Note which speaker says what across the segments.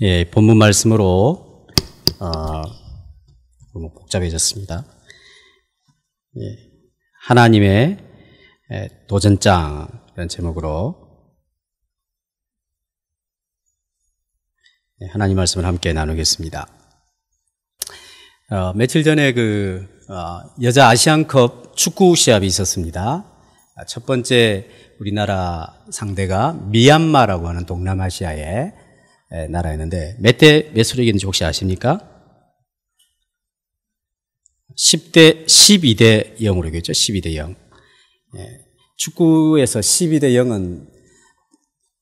Speaker 1: 예, 본문 말씀으로 너무 복잡해졌습니다. 예, 하나님의 도전장 이런 제목으로 하나님 말씀을 함께 나누겠습니다. 며칠 전에 여자 아시안컵 축구 시합이 있었습니다. 첫 번째 우리나라 상대가 미얀마라고 하는 동남아시아의 나라였는데 몇 수로 이겼는지 혹시 아십니까? 12대 0으로 이겼죠. 12대 0. 축구에서 12대 0은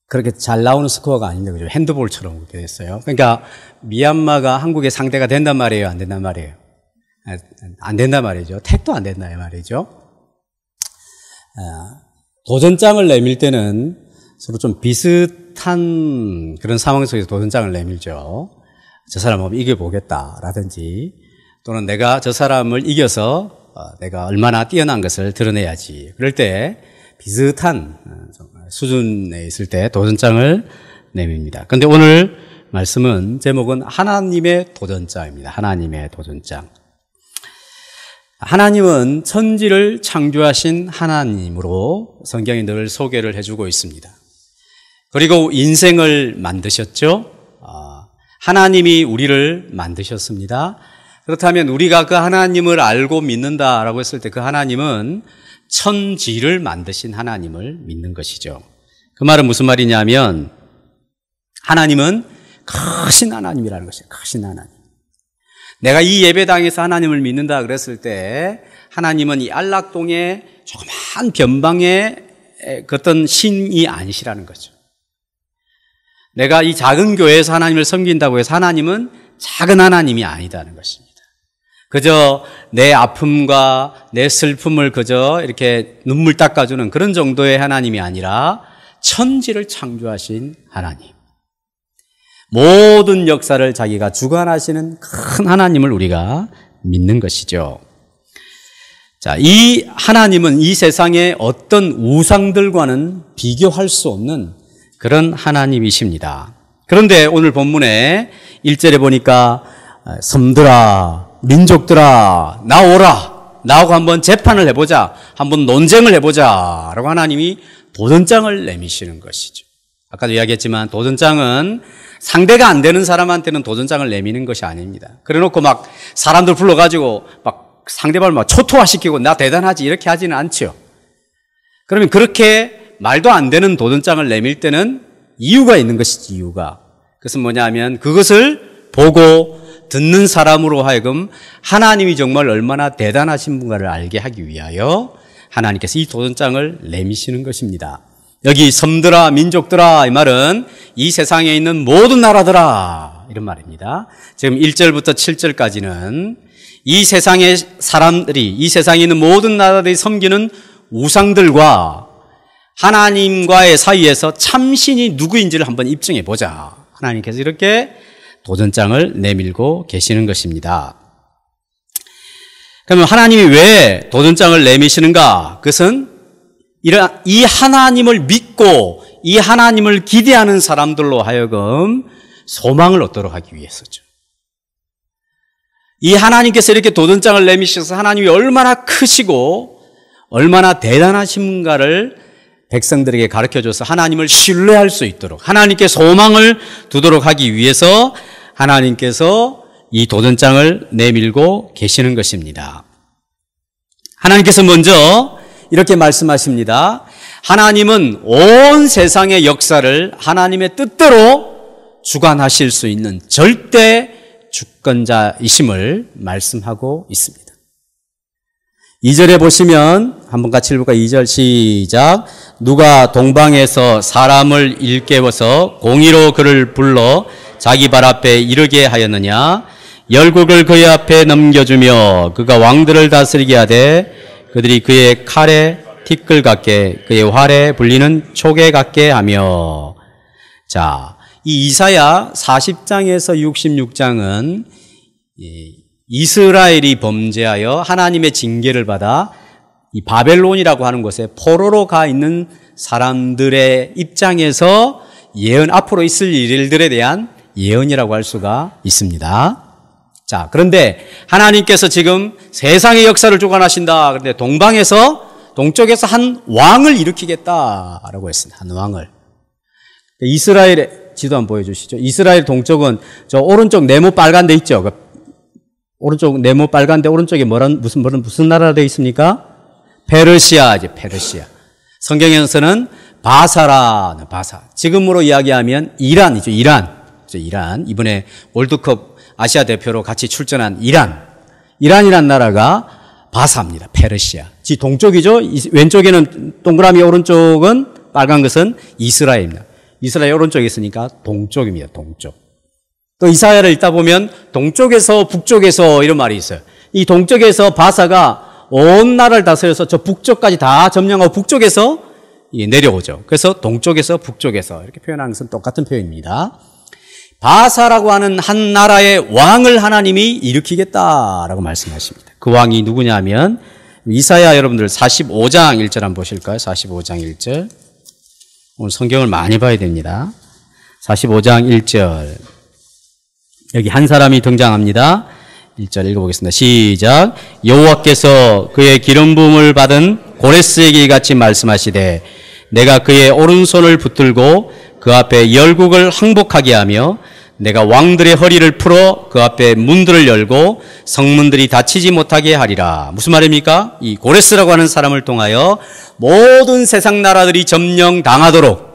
Speaker 1: 그렇게 잘 나오는 스코어가 아닌데, 그죠? 핸드볼처럼 그렇게 됐어요. 그러니까 미얀마가 한국의 상대가 된단 말이에요? 안 된단 말이에요? 안 된단 말이죠. 택도 안 된다, 이 말이죠. 도전장을 내밀 때는 서로 좀 비슷한 그런 상황 속에서 도전장을 내밀죠. 저 사람 한번 이겨보겠다라든지, 또는 내가 저 사람을 이겨서 내가 얼마나 뛰어난 것을 드러내야지. 그럴 때 비슷한 수준에 있을 때 도전장을 내밉니다. 그런데 오늘 말씀은 제목은 하나님의 도전장입니다. 하나님의 도전장. 하나님은 천지를 창조하신 하나님으로 성경이 늘 소개를 해주고 있습니다. 그리고 인생을 만드셨죠. 하나님이 우리를 만드셨습니다. 그렇다면 우리가 그 하나님을 알고 믿는다라고 했을 때 그 하나님은 천지를 만드신 하나님을 믿는 것이죠. 그 말은 무슨 말이냐면 하나님은 크신 하나님이라는 것이에요. 크신 하나님. 내가 이 예배당에서 하나님을 믿는다 그랬을 때 하나님은 이 안락동의 조그만 변방의 어떤 신이 아니시라는 거죠. 내가 이 작은 교회에서 하나님을 섬긴다고 해서 하나님은 작은 하나님이 아니다는 것입니다. 그저 내 아픔과 내 슬픔을 그저 이렇게 눈물 닦아주는 그런 정도의 하나님이 아니라 천지를 창조하신 하나님. 모든 역사를 자기가 주관하시는 큰 하나님을 우리가 믿는 것이죠. 자, 이 하나님은 이 세상의 어떤 우상들과는 비교할 수 없는 그런 하나님이십니다. 그런데 오늘 본문에 1절에 보니까 섬들아, 민족들아, 나오라, 나하고 한번 재판을 해보자, 한번 논쟁을 해보자 라고 하나님이 도전장을 내미시는 것이죠. 아까도 이야기했지만 도전장은 상대가 안 되는 사람한테는 도전장을 내미는 것이 아닙니다. 그래놓고 막 사람들 불러가지고 막 상대방을 막 초토화시키고 나 대단하지 이렇게 하지는 않죠. 그러면 그렇게 말도 안 되는 도전장을 내밀 때는 이유가 있는 것이지, 이유가. 그것은 뭐냐 하면 그것을 보고 듣는 사람으로 하여금 하나님이 정말 얼마나 대단하신 분가를 알게 하기 위하여 하나님께서 이 도전장을 내미시는 것입니다. 여기 섬들아, 민족들아 이 말은 이 세상에 있는 모든 나라들아 이런 말입니다. 지금 1절부터 7절까지는 이 세상의 사람들이, 이 세상에 있는 모든 나라들이 섬기는 우상들과 하나님과의 사이에서 참신이 누구인지를 한번 입증해 보자. 하나님께서 이렇게 도전장을 내밀고 계시는 것입니다. 그러면 하나님이 왜 도전장을 내미시는가? 그것은 이 하나님을 믿고 이 하나님을 기대하는 사람들로 하여금 소망을 얻도록 하기 위해서죠. 이 하나님께서 이렇게 도전장을 내미셔서 하나님이 얼마나 크시고 얼마나 대단하신가를 백성들에게 가르쳐줘서 하나님을 신뢰할 수 있도록 하나님께 소망을 두도록 하기 위해서 하나님께서 이 도전장을 내밀고 계시는 것입니다. 하나님께서 먼저 이렇게 말씀하십니다. 하나님은 온 세상의 역사를 하나님의 뜻대로 주관하실 수 있는 절대 주권자이심을 말씀하고 있습니다. 2절에 보시면 한번 같이 읽을까? 2절 시작. 누가 동방에서 사람을 일깨워서 공의로 그를 불러 자기 발 앞에 이르게 하였느냐? 열국을 그의 앞에 넘겨주며 그가 왕들을 다스리게 하되 그들이 그의 칼에 티끌 같게 그의 활에 불리는 촉에 같게 하며. 자, 이 이사야 40장에서 66장은 이스라엘이 범죄하여 하나님의 징계를 받아 이 바벨론이라고 하는 곳에 포로로 가 있는 사람들의 입장에서 예언 앞으로 있을 일들에 대한 예언이라고 할 수가 있습니다. 자, 그런데 하나님께서 지금 세상의 역사를 주관하신다. 그런데 동쪽에서 한 왕을 일으키겠다라고 했습니다. 한 왕을. 이스라엘의 지도 한번 보여주시죠. 이스라엘 동쪽은 저 오른쪽 네모 빨간 데 있죠. 그 오른쪽 네모 빨간 데 오른쪽에 무슨 나라가 되어 있습니까? 페르시아죠. 페르시아. 성경에서는 바사라, 바사. 지금으로 이야기하면 이란이죠. 이란. 이번에 월드컵 아시아 대표로 같이 출전한 이란이란 나라가 바사입니다. 페르시아. 지 동쪽이죠. 왼쪽에는 동그라미, 오른쪽은 빨간 것은 이스라엘입니다. 이스라엘 오른쪽에 있으니까 동쪽입니다. 동쪽. 또 이사야를 읽다 보면 동쪽에서 북쪽에서 이런 말이 있어요. 이 동쪽에서 바사가 온 나라를 다스려서 저 북쪽까지 다 점령하고 북쪽에서 내려오죠. 그래서 동쪽에서 북쪽에서 이렇게 표현하는 것은 똑같은 표현입니다. 바사라고 하는 한 나라의 왕을 하나님이 일으키겠다라고 말씀하십니다. 그 왕이 누구냐면 이사야 여러분들 45장 1절 한번 보실까요? 45장 1절. 오늘 성경을 많이 봐야 됩니다. 45장 1절. 여기 한 사람이 등장합니다. 1절 읽어보겠습니다. 시작. 여호와께서 그의 기름 부음을 받은 고레스에게 이같이 말씀하시되 내가 그의 오른손을 붙들고 그 앞에 열국을 항복하게 하며 내가 왕들의 허리를 풀어 그 앞에 문들을 열고 성문들이 닫히지 못하게 하리라. 무슨 말입니까? 이 고레스라고 하는 사람을 통하여 모든 세상 나라들이 점령당하도록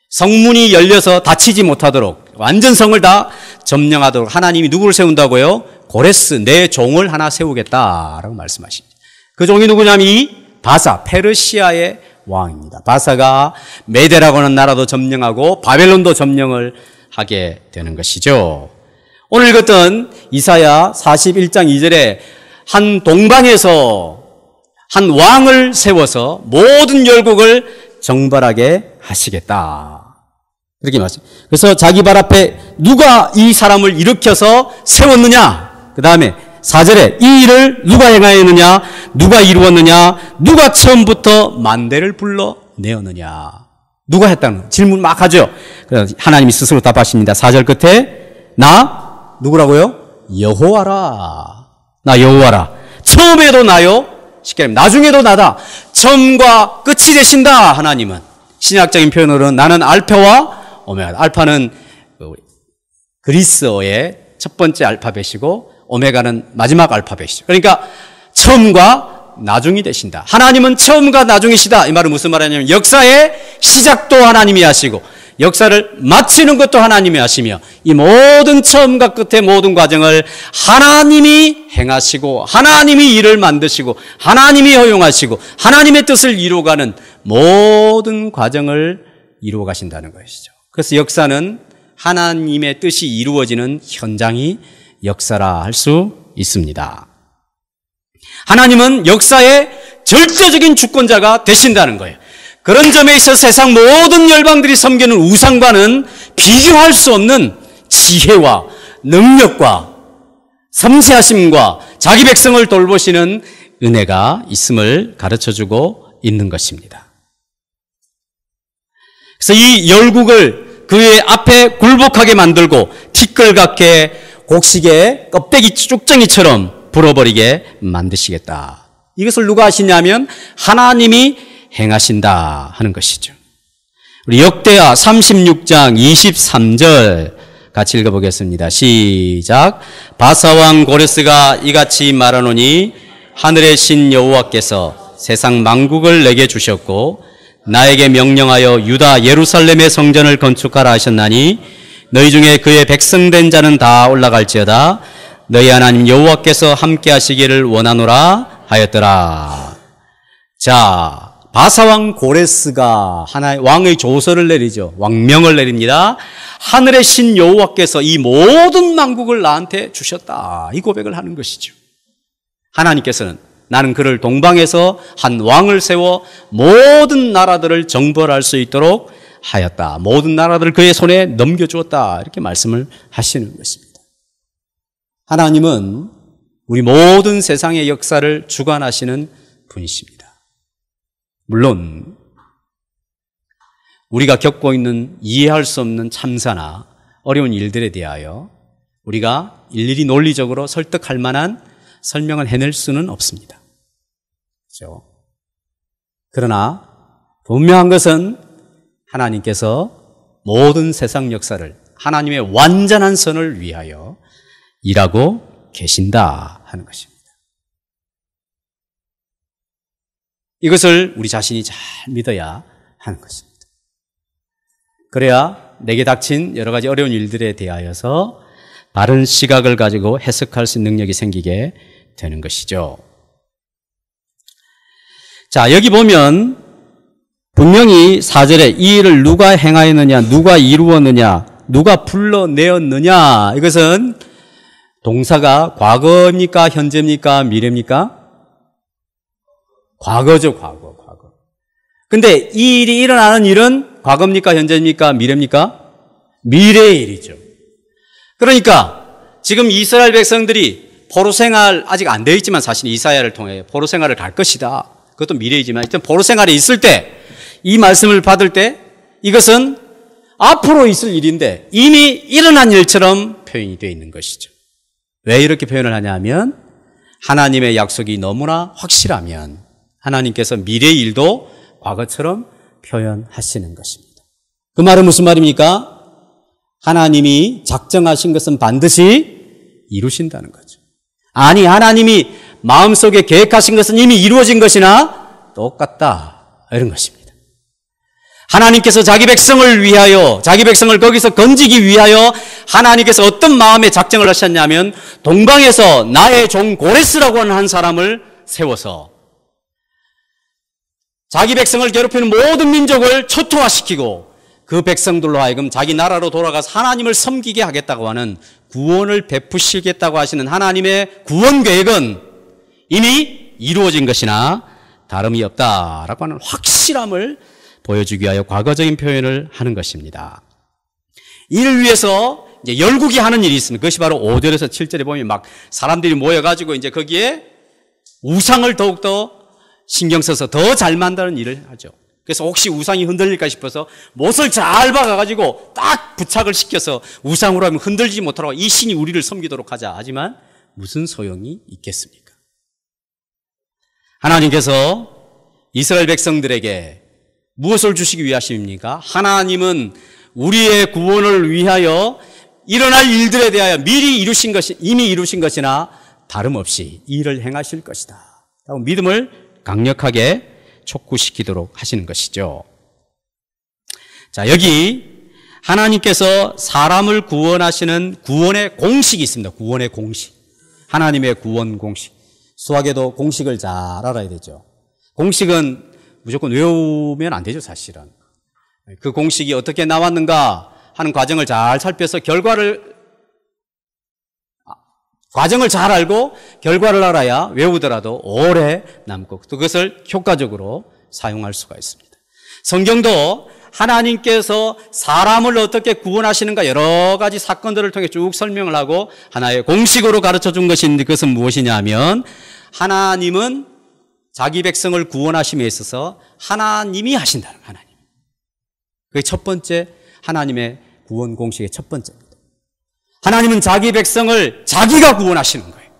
Speaker 1: 성문이 열려서 닫히지 못하도록 완전 성을 다 점령하도록 하나님이 누구를 세운다고요? 고레스, 내 종을 하나 세우겠다라고 말씀하십니다. 그 종이 누구냐면 이 바사, 페르시아의 왕입니다. 바사가 메데라고 하는 나라도 점령하고 바벨론도 점령을 하게 되는 것이죠. 오늘 읽었던 이사야 41장 2절에 한 동방에서 한 왕을 세워서 모든 열국을 정벌하게 하시겠다. 이렇게 말씀합니다. 그래서 자기 발 앞에 누가 이 사람을 일으켜서 세웠느냐? 그 다음에 4절에 이 일을 누가 행하였느냐? 누가 이루었느냐? 누가 처음부터 만대를 불러내었느냐? 누가 했다는 질문 막 하죠. 그래서 하나님이 스스로 답하십니다. 4절 끝에 나 누구라고요? 여호와라. 나 여호와라. 처음에도 나요. 쉽게 말하면 나중에도 나다. 처음과 끝이 되신다. 하나님은. 신약적인 표현으로는 나는 알파와 오메가. 알파는 그리스어의 첫 번째 알파벳이고 오메가는 마지막 알파벳이죠. 그러니까 처음과 나중이 되신다. 하나님은 처음과 나중이시다. 이 말은 무슨 말이냐면 역사의 시작도 하나님이 하시고 역사를 마치는 것도 하나님이 하시며 이 모든 처음과 끝의 모든 과정을 하나님이 행하시고 하나님이 일을 만드시고 하나님이 허용하시고 하나님의 뜻을 이루어가는 모든 과정을 이루어 가신다는 것이죠. 그래서 역사는 하나님의 뜻이 이루어지는 현장이 역사라 할 수 있습니다. 하나님은 역사의 절대적인 주권자가 되신다는 거예요. 그런 점에 있어서 세상 모든 열방들이 섬기는 우상과는 비교할 수 없는 지혜와 능력과 섬세하심과 자기 백성을 돌보시는 은혜가 있음을 가르쳐주고 있는 것입니다. 그래서 이 열국을 그의 앞에 굴복하게 만들고 티끌같게 곡식의 껍데기 쭉정이처럼 불어버리게 만드시겠다. 이것을 누가 하시냐면 하나님이 행하신다 하는 것이죠. 우리 역대하 36장 23절 같이 읽어보겠습니다. 시작. 바사왕 고레스가 이같이 말하노니 하늘의 신 여호와께서 세상 만국을 내게 주셨고 나에게 명령하여 유다 예루살렘의 성전을 건축하라 하셨나니 너희 중에 그의 백성된 자는 다 올라갈지어다. 너희 하나님 여호와께서 함께 하시기를 원하노라 하였더라. 자, 바사왕 고레스가 하나의 왕의 조서를 내리죠. 왕명을 내립니다. 하늘의 신 여호와께서 이 모든 만국을 나한테 주셨다. 이 고백을 하는 것이죠. 하나님께서는 나는 그를 동방에서 한 왕을 세워 모든 나라들을 정벌할 수 있도록 하였다. 모든 나라들을 그의 손에 넘겨주었다. 이렇게 말씀을 하시는 것입니다. 하나님은 우리 모든 세상의 역사를 주관하시는 분이십니다. 물론 우리가 겪고 있는 이해할 수 없는 참사나 어려운 일들에 대하여 우리가 일일이 논리적으로 설득할 만한 설명을 해낼 수는 없습니다. 그렇죠? 그러나 분명한 것은 하나님께서 모든 세상 역사를 하나님의 완전한 선을 위하여 일하고 계신다 하는 것입니다. 이것을 우리 자신이 잘 믿어야 하는 것입니다. 그래야 내게 닥친 여러 가지 어려운 일들에 대하여서 바른 시각을 가지고 해석할 수 있는 능력이 생기게 되는 것이죠. 자, 여기 보면 분명히 4절에 이 일을 누가 행하였느냐, 누가 이루었느냐, 누가 불러내었느냐, 이것은 동사가 과거입니까? 현재입니까? 미래입니까? 과거죠, 과거. 근데 이 일이 일어나는 일은 과거입니까? 현재입니까? 미래입니까? 미래의 일이죠. 그러니까 지금 이스라엘 백성들이 포로 생활 아직 안 되어 있지만 사실 이사야를 통해 포로 생활을 갈 것이다. 그것도 미래이지만 일단 포로 생활에 있을 때 이 말씀을 받을 때 이것은 앞으로 있을 일인데 이미 일어난 일처럼 표현이 되어 있는 것이죠. 왜 이렇게 표현을 하냐면 하나님의 약속이 너무나 확실하면 하나님께서 미래의 일도 과거처럼 표현하시는 것입니다. 그 말은 무슨 말입니까? 하나님이 작정하신 것은 반드시 이루신다는 거죠. 아니, 하나님이 마음속에 계획하신 것은 이미 이루어진 것이나 똑같다, 이런 것입니다. 하나님께서 자기 백성을 위하여, 자기 백성을 거기서 건지기 위하여 하나님께서 어떤 마음의 작정을 하셨냐면 동방에서 나의 종 고레스라고 하는 한 사람을 세워서 자기 백성을 괴롭히는 모든 민족을 초토화시키고 그 백성들로 하여금 자기 나라로 돌아가서 하나님을 섬기게 하겠다고 하는 구원을 베푸시겠다고 하시는 하나님의 구원 계획은 이미 이루어진 것이나 다름이 없다라고 하는 확실함을 보여주기 위하여 과거적인 표현을 하는 것입니다. 이를 위해서 이제 열국이 하는 일이 있습니다. 그것이 바로 5절에서 7절에 보면 막 사람들이 모여가지고 이제 거기에 우상을 더욱더 신경 써서 더 잘 만드는 일을 하죠. 그래서 혹시 우상이 흔들릴까 싶어서 못을 잘 박아가지고 딱 부착을 시켜서 우상으로 하면 흔들리지 못하라고 이 신이 우리를 섬기도록 하자. 하지만 무슨 소용이 있겠습니까? 하나님께서 이스라엘 백성들에게 무엇을 주시기 위하십니까? 하나님은 우리의 구원을 위하여 일어날 일들에 대하여 미리 이루신 것이, 이미 이루신 것이나 다름없이 이 일을 행하실 것이다. 믿음을 강력하게 촉구시키도록 하시는 것이죠. 자, 여기 하나님께서 사람을 구원하시는 구원의 공식이 있습니다. 구원의 공식. 하나님의 구원 공식. 수학에도 공식을 잘 알아야 되죠. 공식은 무조건 외우면 안 되죠, 사실은. 그 공식이 어떻게 나왔는가 하는 과정을 잘 살펴서 과정을 잘 알고 결과를 알아야 외우더라도 오래 남고 또 그것을 효과적으로 사용할 수가 있습니다. 성경도 하나님께서 사람을 어떻게 구원하시는가 여러 가지 사건들을 통해 쭉 설명을 하고 하나의 공식으로 가르쳐 준 것인데 그것은 무엇이냐면 하나님은 자기 백성을 구원하심에 있어서 하나님이 하신다는 거예요. 하나님. 그게 첫 번째 하나님의 구원 공식의 첫 번째입니다. 하나님은 자기 백성을 자기가 구원하시는 거예요.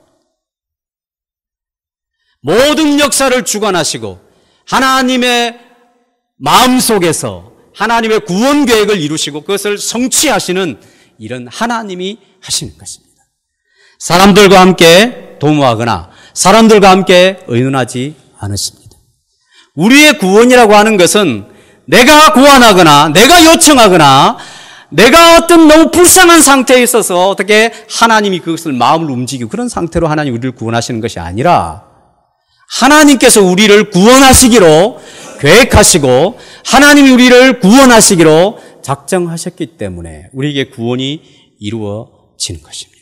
Speaker 1: 모든 역사를 주관하시고 하나님의 마음속에서 하나님의 구원 계획을 이루시고 그것을 성취하시는 일은 하나님이 하시는 것입니다. 사람들과 함께 도모하거나 사람들과 함께 의논하지 않으십니다. 우리의 구원이라고 하는 것은 내가 고안하거나 내가 요청하거나 내가 어떤 너무 불쌍한 상태에 있어서 어떻게 하나님이 그것을 마음을 움직이고 그런 상태로 하나님 우리를 구원하시는 것이 아니라 하나님께서 우리를 구원하시기로 계획하시고 하나님이 우리를 구원하시기로 작정하셨기 때문에 우리에게 구원이 이루어지는 것입니다.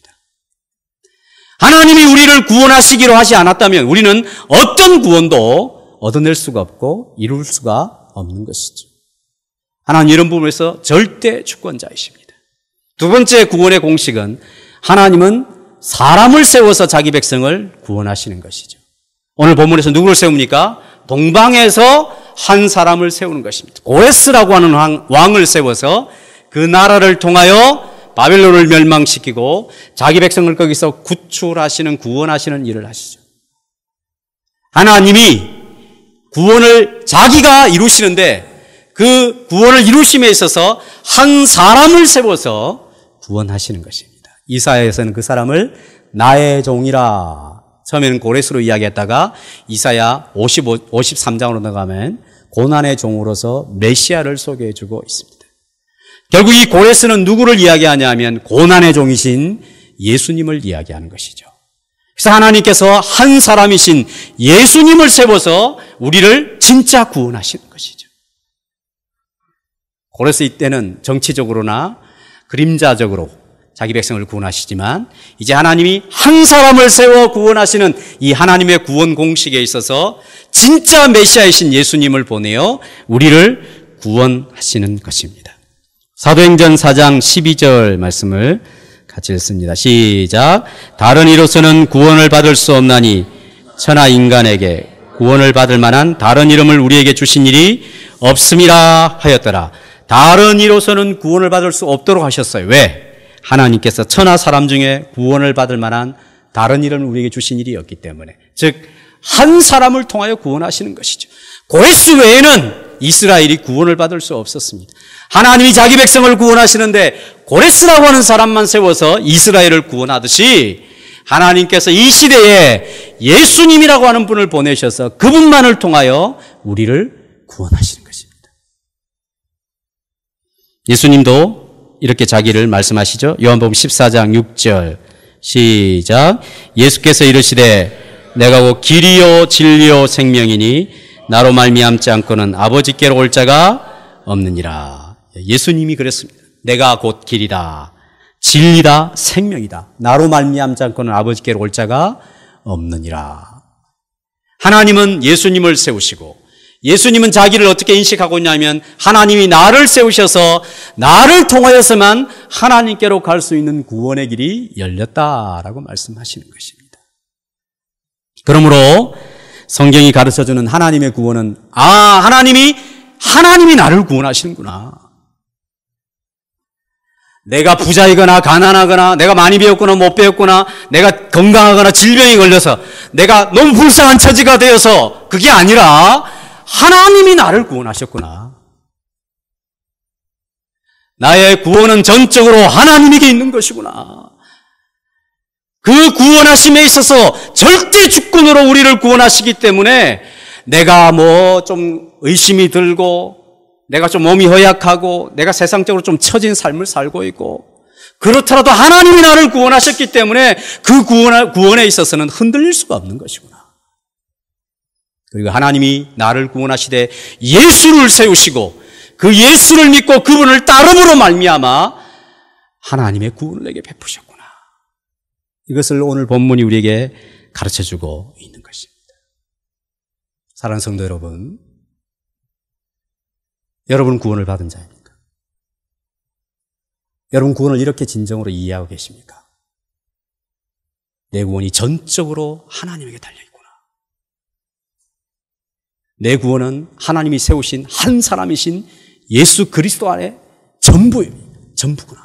Speaker 1: 하나님이 우리를 구원하시기로 하지 않았다면 우리는 어떤 구원도 얻어낼 수가 없고 이룰 수가 없는 것이죠. 하나님 이런 부분에서 절대 주권자이십니다. 두 번째 구원의 공식은 하나님은 사람을 세워서 자기 백성을 구원하시는 것이죠. 오늘 본문에서 누구를 세웁니까? 동방에서 한 사람을 세우는 것입니다. 고레스라고 하는 왕을 세워서 그 나라를 통하여 바벨론을 멸망시키고 자기 백성을 거기서 구출하시는, 구원하시는 일을 하시죠. 하나님이 구원을 자기가 이루시는데 그 구원을 이루심에 있어서 한 사람을 세워서 구원하시는 것입니다. 이사야에서는 그 사람을 나의 종이라, 처음에는 고레스로 이야기했다가 이사야 53장으로 나가면 고난의 종으로서 메시아를 소개해 주고 있습니다. 결국 이 고레스는 누구를 이야기하냐 하면 고난의 종이신 예수님을 이야기하는 것이죠. 그래서 하나님께서 한 사람이신 예수님을 세워서 우리를 진짜 구원하시는 것이죠. 고레스 이때는 정치적으로나 그림자적으로 자기 백성을 구원하시지만 이제 하나님이 한 사람을 세워 구원하시는 이 하나님의 구원 공식에 있어서 진짜 메시아이신 예수님을 보내어 우리를 구원하시는 것입니다. 사도행전 4장 12절 말씀을 같이 읽습니다. 시작. 다른 이로서는 구원을 받을 수 없나니 천하 인간에게 구원을 받을 만한 다른 이름을 우리에게 주신 일이 없음이라 하였더라. 다른 이로서는 구원을 받을 수 없도록 하셨어요. 왜? 하나님께서 천하 사람 중에 구원을 받을 만한 다른 이름을 우리에게 주신 일이 없기 때문에, 즉 한 사람을 통하여 구원하시는 것이죠. 고레스 외에는 이스라엘이 구원을 받을 수 없었습니다. 하나님이 자기 백성을 구원하시는데 고레스라고 하는 사람만 세워서 이스라엘을 구원하듯이 하나님께서 이 시대에 예수님이라고 하는 분을 보내셔서 그분만을 통하여 우리를 구원하시는 것입니다. 예수님도 이렇게 자기를 말씀하시죠. 요한복음 14장 6절 시작. 예수께서 이르시되 내가 곧 길이요 진리요 생명이니 나로 말미암지 않고는 아버지께로 올 자가 없느니라. 예수님이 그랬습니다. 내가 곧 길이다, 진리다, 생명이다. 나로 말미암지 않고는 아버지께로 올 자가 없느니라. 하나님은 예수님을 세우시고 예수님은 자기를 어떻게 인식하고 있냐면 하나님이 나를 세우셔서 나를 통하여서만 하나님께로 갈 수 있는 구원의 길이 열렸다라고 말씀하시는 것입니다. 그러므로 성경이 가르쳐주는 하나님의 구원은 하나님이 나를 구원하시는구나. 내가 부자이거나 가난하거나 내가 많이 배웠거나 못 배웠거나 내가 건강하거나 질병이 걸려서 내가 너무 불쌍한 처지가 되어서 그게 아니라 하나님이 나를 구원하셨구나. 나의 구원은 전적으로 하나님에게 있는 것이구나. 그 구원하심에 있어서 절대 주권으로 우리를 구원하시기 때문에 내가 좀 의심이 들고 내가 좀 몸이 허약하고 내가 세상적으로 좀 처진 삶을 살고 있고 그렇더라도 하나님이 나를 구원하셨기 때문에 그 구원에 있어서는 흔들릴 수가 없는 것이구나. 그리고 하나님이 나를 구원하시되 예수를 세우시고 그 예수를 믿고 그분을 따름으로 말미암아 하나님의 구원을 내게 베푸셨구나. 이것을 오늘 본문이 우리에게 가르쳐주고 있는 것입니다. 사랑하는 성도 여러분, 여러분은 구원을 받은 자입니까? 여러분 구원을 이렇게 진정으로 이해하고 계십니까? 내 구원이 전적으로 하나님에게 달려있구나. 내 구원은 하나님이 세우신 한 사람이신 예수 그리스도 안에 전부구나.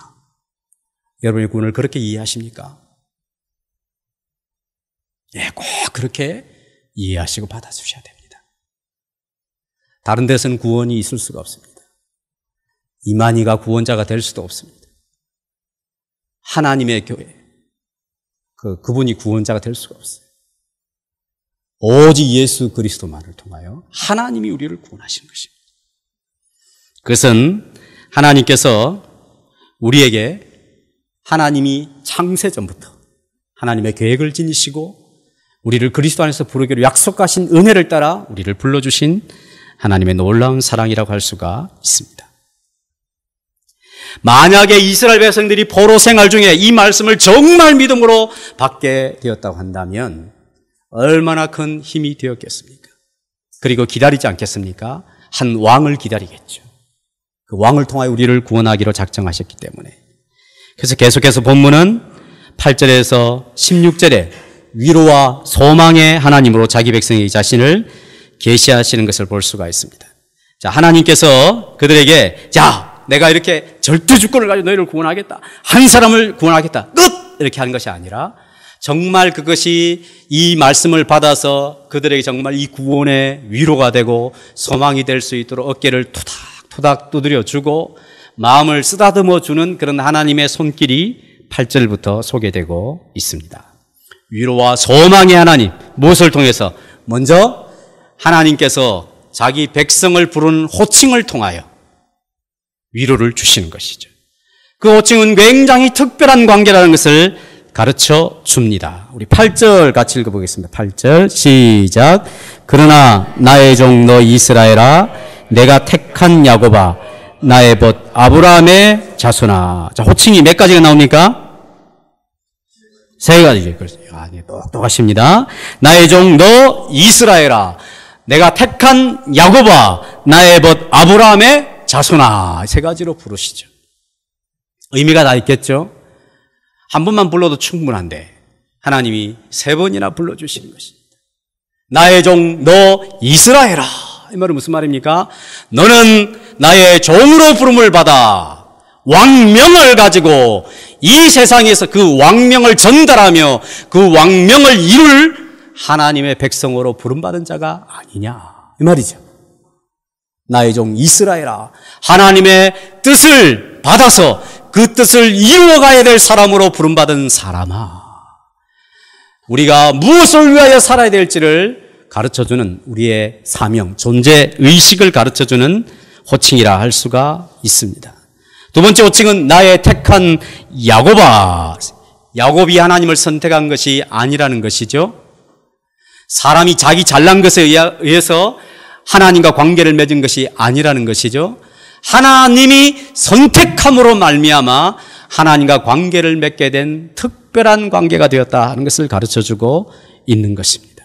Speaker 1: 여러분의 구원을 그렇게 이해하십니까? 예, 꼭 그렇게 이해하시고 받아주셔야 됩니다. 다른 데서는 구원이 있을 수가 없습니다. 이만희가 구원자가 될 수도 없습니다. 하나님의 교회, 그분이 구원자가 될 수가 없어요. 오직 예수 그리스도만을 통하여 하나님이 우리를 구원하신 것입니다. 그것은 하나님께서 우리에게 하나님이 창세 전부터 하나님의 계획을 지니시고 우리를 그리스도 안에서 부르기로 약속하신 은혜를 따라 우리를 불러주신 하나님의 놀라운 사랑이라고 할 수가 있습니다. 만약에 이스라엘 백성들이 포로 생활 중에 이 말씀을 정말 믿음으로 받게 되었다고 한다면 얼마나 큰 힘이 되었겠습니까? 그리고 기다리지 않겠습니까? 한 왕을 기다리겠죠. 그 왕을 통하여 우리를 구원하기로 작정하셨기 때문에. 그래서 계속해서 본문은 8절에서 16절에 위로와 소망의 하나님으로 자기 백성의 자신을 계시하시는 것을 볼 수가 있습니다. 자, 하나님께서 그들에게 자, 내가 이렇게 절대주권을 가지고 너희를 구원하겠다. 한 사람을 구원하겠다. 끝! 이렇게 하는 것이 아니라 정말 그것이 이 말씀을 받아서 그들에게 정말 이 구원의 위로가 되고 소망이 될 수 있도록 어깨를 토닥토닥 두드려 주고 마음을 쓰다듬어 주는 그런 하나님의 손길이 8절부터 소개되고 있습니다. 위로와 소망의 하나님, 무엇을 통해서? 먼저 하나님께서 자기 백성을 부르는 호칭을 통하여 위로를 주시는 것이죠. 그 호칭은 굉장히 특별한 관계라는 것을 가르쳐 줍니다. 우리 8절 같이 읽어보겠습니다. 8절 시작. 그러나 나의 종 너 이스라엘아, 내가 택한 야곱아, 나의 벗 아브라함의 자손아. 자, 호칭이 몇 가지가 나옵니까? 세 가지죠. 아니, 똑똑하십니다. 나의 종 너 이스라엘아, 내가 택한 야곱아, 나의 벗 아브라함의 자손아. 세 가지로 부르시죠. 의미가 다 있겠죠? 한 번만 불러도 충분한데 하나님이 세 번이나 불러주시는 것입니다. 나의 종 너 이스라엘아. 이 말은 무슨 말입니까? 너는 나의 종으로 부름을 받아 왕명을 가지고 이 세상에서 그 왕명을 전달하며 그 왕명을 이룰 하나님의 백성으로 부름받은 자가 아니냐 이 말이죠. 나의 종 이스라엘아, 하나님의 뜻을 받아서 그 뜻을 이루어가야 될 사람으로 부름받은 사람아, 우리가 무엇을 위하여 살아야 될지를 가르쳐주는 우리의 사명, 존재의식을 가르쳐주는 호칭이라 할 수가 있습니다. 두 번째 호칭은 나의 택한 야곱아. 야곱이 하나님을 선택한 것이 아니라는 것이죠. 사람이 자기 잘난 것에 의해서 하나님과 관계를 맺은 것이 아니라는 것이죠. 하나님이 선택함으로 말미암아 하나님과 관계를 맺게 된 특별한 관계가 되었다 하는 것을 가르쳐주고 있는 것입니다.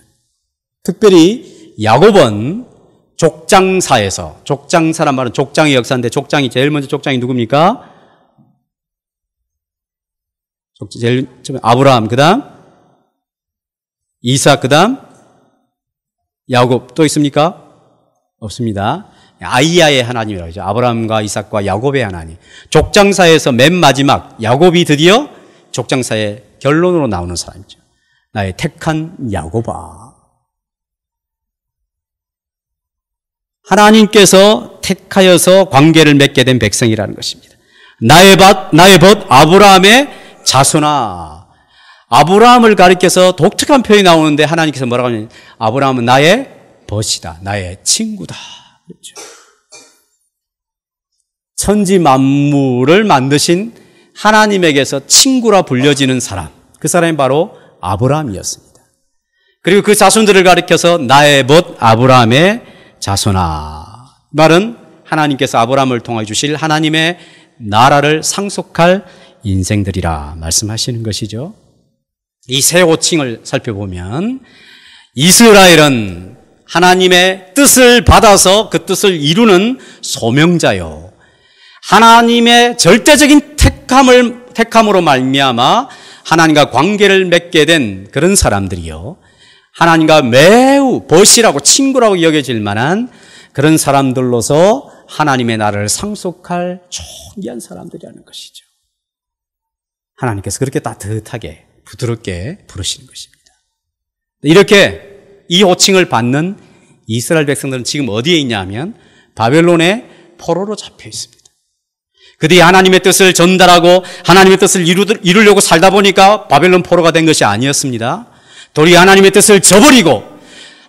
Speaker 1: 특별히 야곱은 족장사에서, 족장사란 말은 족장의 역사인데 족장이 제일 먼저 족장이 누굽니까? 제일 처음에 아브라함, 그 다음 이삭, 그 다음 야곱. 또 있습니까? 없습니다. 아이야의 하나님이라고 하죠. 아브라함과 이삭과 야곱의 하나님. 족장사에서 맨 마지막 야곱이 드디어 족장사의 결론으로 나오는 사람이죠. 나의 택한 야곱아. 하나님께서 택하여서 관계를 맺게 된 백성이라는 것입니다. 나의 벗 아브라함의 자손아. 아브라함을 가리켜서 독특한 표현이 나오는데 하나님께서 뭐라고 하냐면 아브라함은 나의 벗이다, 나의 친구다. 그렇죠. 천지 만물을 만드신 하나님에게서 친구라 불려지는 사람, 그 사람이 바로 아브라함이었습니다. 그리고 그 자손들을 가리켜서 나의 벗 아브라함의 자손아. 말은 하나님께서 아브라함을 통해 주실 하나님의 나라를 상속할 인생들이라 말씀하시는 것이죠. 이 세 호칭을 살펴보면 이스라엘은 하나님의 뜻을 받아서 그 뜻을 이루는 소명자요, 하나님의 절대적인 택함으로 말미암아 하나님과 관계를 맺게 된 그런 사람들이요, 하나님과 매우 벗이라고 친구라고 여겨질 만한 그런 사람들로서 하나님의 나라를 상속할 존귀한 사람들이라는 것이죠. 하나님께서 그렇게 따뜻하게 부드럽게 부르시는 것입니다. 이렇게 이 호칭을 받는 이스라엘 백성들은 지금 어디에 있냐 하면 바벨론의 포로로 잡혀 있습니다. 그들이 하나님의 뜻을 전달하고 하나님의 뜻을 이루려고 살다 보니까 바벨론 포로가 된 것이 아니었습니다. 도리 하나님의 뜻을 저버리고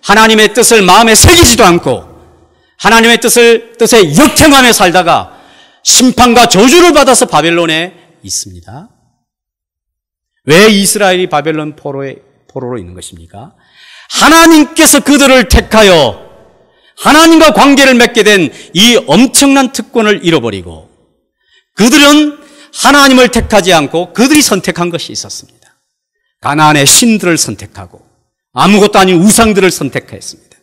Speaker 1: 하나님의 뜻을 마음에 새기지도 않고 하나님의 뜻에 역행하며 살다가 심판과 저주를 받아서 바벨론에 있습니다. 왜 이스라엘이 바벨론 포로로 있는 것입니까? 하나님께서 그들을 택하여 하나님과 관계를 맺게 된 이 엄청난 특권을 잃어버리고 그들은 하나님을 택하지 않고 그들이 선택한 것이 있었습니다. 가나안의 신들을 선택하고 아무것도 아닌 우상들을 선택했습니다.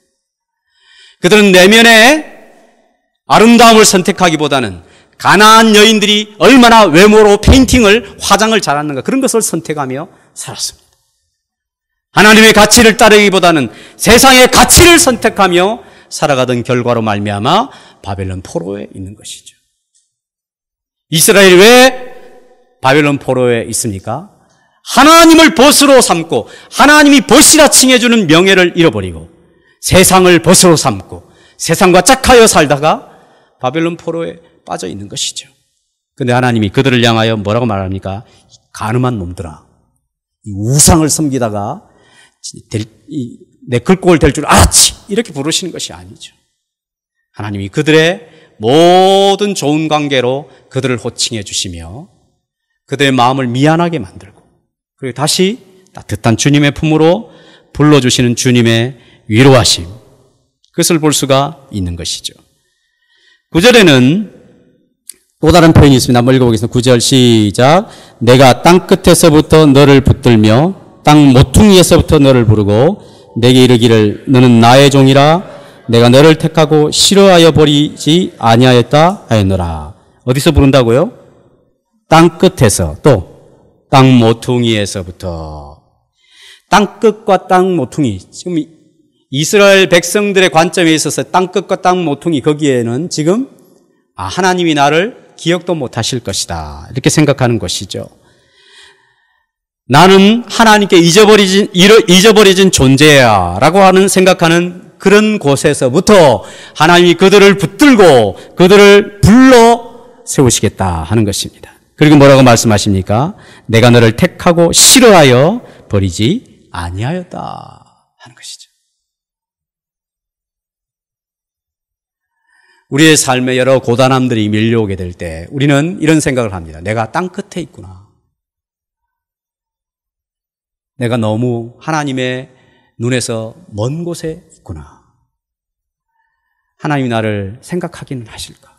Speaker 1: 그들은 내면의 아름다움을 선택하기보다는 가나안 여인들이 얼마나 외모로 화장을 잘하는가 그런 것을 선택하며 살았습니다. 하나님의 가치를 따르기보다는 세상의 가치를 선택하며 살아가던 결과로 말미암아 바벨론 포로에 있는 것이죠. 이스라엘이 왜 바벨론 포로에 있습니까? 하나님을 벗으로 삼고 하나님이 벗이라 칭해주는 명예를 잃어버리고 세상을 벗으로 삼고 세상과 짝하여 살다가 바벨론 포로에 빠져 있는 것이죠. 그런데 하나님이 그들을 향하여 뭐라고 말합니까? 가늠한 놈들아, 이 우상을 섬기다가 내 글꼴 될 줄 알았지, 이렇게 부르시는 것이 아니죠. 하나님이 그들의 모든 좋은 관계로 그들을 호칭해 주시며 그들의 마음을 미안하게 만들고 그리고 다시 따뜻한 주님의 품으로 불러주시는 주님의 위로하심, 그것을 볼 수가 있는 것이죠. 9절에는 또 다른 표현이 있습니다. 한번 읽어보겠습니다. 9절 시작. 내가 땅 끝에서부터 너를 붙들며 땅 모퉁이에서부터 너를 부르고 내게 이르기를 너는 나의 종이라 내가 너를 택하고 싫어하여 버리지 아니하였다 하였노라. 어디서 부른다고요? 땅 끝에서, 또 땅 모퉁이에서부터. 땅 끝과 땅 모퉁이, 지금 이스라엘 백성들의 관점에 있어서 땅 끝과 땅 모퉁이, 거기에는 지금 하나님이 나를 기억도 못하실 것이다, 이렇게 생각하는 것이죠. 나는 하나님께 잊어버려진 존재야 라고 생각하는 그런 곳에서부터 하나님이 그들을 붙들고 그들을 불러 세우시겠다 하는 것입니다. 그리고 뭐라고 말씀하십니까? 내가 너를 택하고 싫어하여 버리지 아니하였다 하는 것이죠. 우리의 삶에 여러 고단함들이 밀려오게 될 때 우리는 이런 생각을 합니다. 내가 땅 끝에 있구나. 내가 너무 하나님의 눈에서 먼 곳에 있구나. 하나님이 나를 생각하기는 하실까?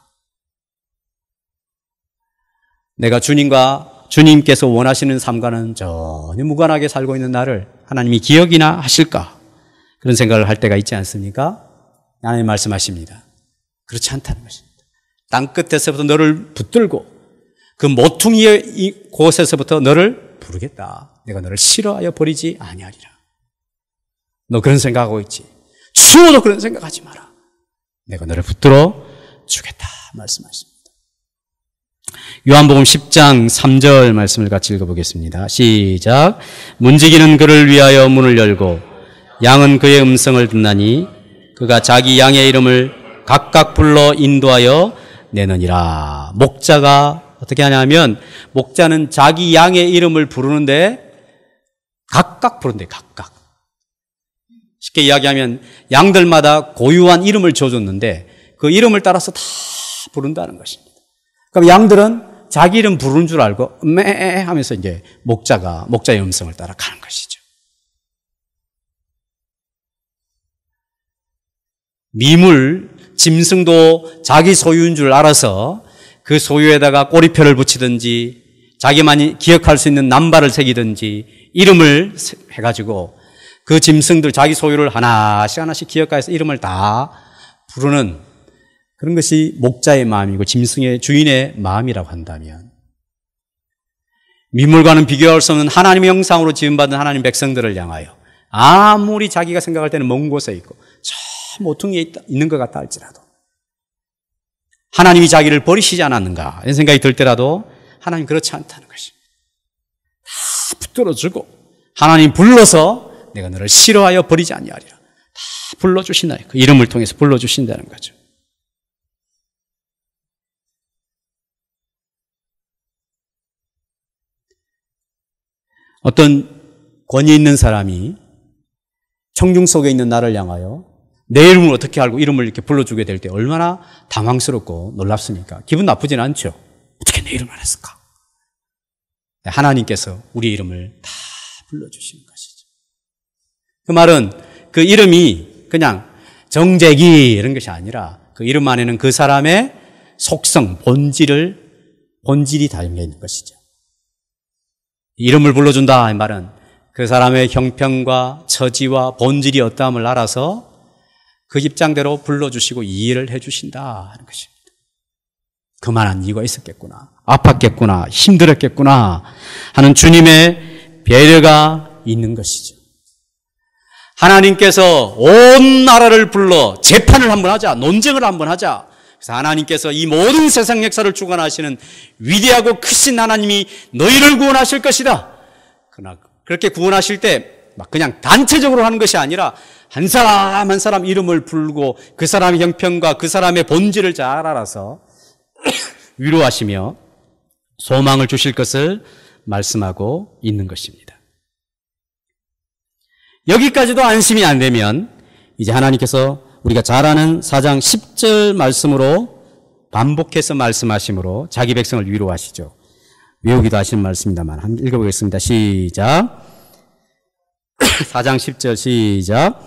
Speaker 1: 내가 주님께서 원하시는 삶과는 전혀 무관하게 살고 있는 나를 하나님이 기억이나 하실까? 그런 생각을 할 때가 있지 않습니까? 하나님 말씀하십니다. 그렇지 않다는 것입니다. 땅 끝에서부터 너를 붙들고 그 모퉁이의 곳에서부터 너를 부르겠다. 내가 너를 싫어하여 버리지 아니하리라. 너 그런 생각하고 있지? 추워도 그런 생각하지 마라. 내가 너를 붙들어 주겠다 말씀하십니다. 요한복음 10장 3절 말씀을 같이 읽어보겠습니다. 시작. 문지기는 그를 위하여 문을 열고 양은 그의 음성을 듣나니 그가 자기 양의 이름을 각각 불러 인도하여 내느니라. 목자가 어떻게 하냐면 목자는 자기 양의 이름을 부르는데 각각 부른대. 각각. 쉽게 이야기하면 양들마다 고유한 이름을 줘줬는데 그 이름을 따라서 다 부른다는 것입니다. 그럼 양들은 자기 이름 부르는 줄 알고 매 하면서 이제 목자의 음성을 따라 가는 것이죠. 미물, 짐승도 자기 소유인 줄 알아서 그 소유에다가 꼬리표를 붙이든지 자기만이 기억할 수 있는 남발을 새기든지 이름을 해가지고 그 짐승들 자기 소유를 하나씩 기억해서 이름을 다 부르는 그런 것이 목자의 마음이고 짐승의 주인의 마음이라고 한다면 미물과는 비교할 수 없는 하나님의 형상으로 지음받은 하나님 백성들을 향하여 아무리 자기가 생각할 때는 먼 곳에 있고 저 모퉁이에 있는 것 같다 할지라도 하나님이 자기를 버리시지 않았는가 이런 생각이 들 때라도 하나님 그렇지 않다는 것입니다. 다 붙들어주고 하나님 불러서 내가 너를 싫어하여 버리지 아니하리라. 다 불러주신다. 그 이름을 통해서 불러주신다는 거죠. 어떤 권위 있는 사람이 청중 속에 있는 나를 향하여 내 이름을 어떻게 알고 이름을 이렇게 불러주게 될 때 얼마나 당황스럽고 놀랍습니까? 기분 나쁘진 않죠? 어떻게 내 이름을 알았을까? 하나님께서 우리의 이름을 다 불러주시는 것이죠. 그 말은 그 이름이 그냥 정재기 이런 것이 아니라 그 이름 안에는 그 사람의 속성, 본질이 담겨 있는 것이죠. 이름을 불러준다 이 말은 그 사람의 형편과 처지와 본질이 어떠함을 알아서 그 입장대로 불러주시고 이해를 해주신다 하는 것입니다. 그만한 이유가 있었겠구나, 아팠겠구나, 힘들었겠구나 하는 주님의 배려가 있는 것이죠. 하나님께서 온 나라를 불러 재판을 한번 하자, 논쟁을 한번 하자, 그래서 하나님께서 이 모든 세상 역사를 주관하시는 위대하고 크신 하나님이 너희를 구원하실 것이다. 그러나 그렇게 구원하실 때 막 그냥 단체적으로 하는 것이 아니라 한 사람 한 사람 이름을 부르고 그 사람의 형편과 그 사람의 본질을 잘 알아서 위로하시며 소망을 주실 것을 말씀하고 있는 것입니다. 여기까지도 안심이 안 되면 이제 하나님께서 우리가 잘 아는 4장 10절 말씀으로 반복해서 말씀하심으로 자기 백성을 위로하시죠. 외우기도 하시는 말씀입니다만 한번 읽어보겠습니다. 시작. 4장 10절 시작.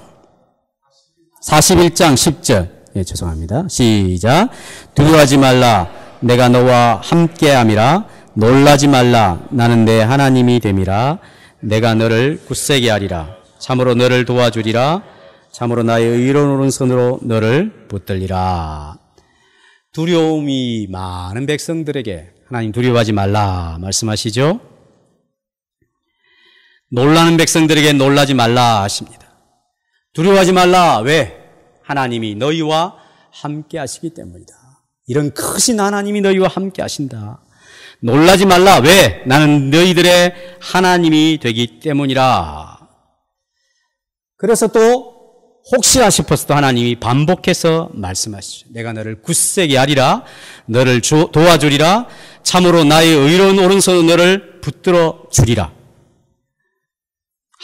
Speaker 1: 41장 10절. 예, 죄송합니다. 시작. 두려워하지 말라. 내가 너와 함께함이라. 놀라지 말라. 나는 내 하나님이 됨이라. 내가 너를 굳세게 하리라. 참으로 너를 도와주리라. 참으로 나의 의로운 오른손으로 너를 붙들리라. 두려움이 많은 백성들에게 하나님 두려워하지 말라 말씀하시죠. 놀라는 백성들에게 놀라지 말라 하십니다. 두려워하지 말라. 왜? 하나님이 너희와 함께 하시기 때문이다. 이런 크신 하나님이 너희와 함께 하신다. 놀라지 말라. 왜? 나는 너희들의 하나님이 되기 때문이라. 그래서 또 혹시나 싶어서 또 하나님이 반복해서 말씀하시죠. 내가 너를 굳세게 하리라. 너를 도와주리라. 참으로 나의 의로운 오른손으로 너를 붙들어 주리라.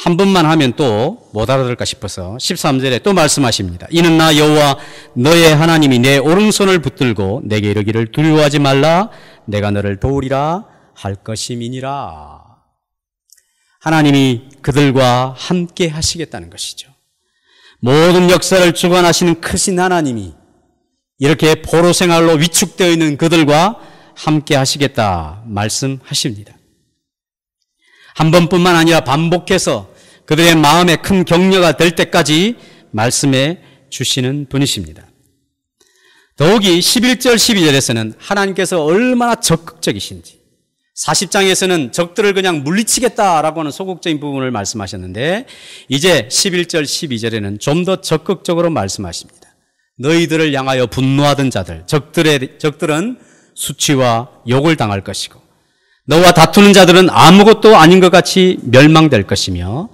Speaker 1: 한 번만 하면 또 못 알아들을까 싶어서 13절에 또 말씀하십니다. 이는 나 여호와 너의 하나님이 내 오른손을 붙들고 내게 이르기를 두려워하지 말라. 내가 너를 도우리라 할 것임이니라. 하나님이 그들과 함께 하시겠다는 것이죠. 모든 역사를 주관하시는 크신 하나님이 이렇게 포로 생활로 위축되어 있는 그들과 함께 하시겠다 말씀하십니다. 한 번뿐만 아니라 반복해서 그들의 마음에 큰 격려가 될 때까지 말씀해 주시는 분이십니다. 더욱이 11절 12절에서는 하나님께서 얼마나 적극적이신지, 40장에서는 적들을 그냥 물리치겠다라고 하는 소극적인 부분을 말씀하셨는데 이제 11절 12절에는 좀 더 적극적으로 말씀하십니다. 너희들을 향하여 분노하던 자들, 적들은 수치와 욕을 당할 것이고 너와 다투는 자들은 아무것도 아닌 것 같이 멸망될 것이며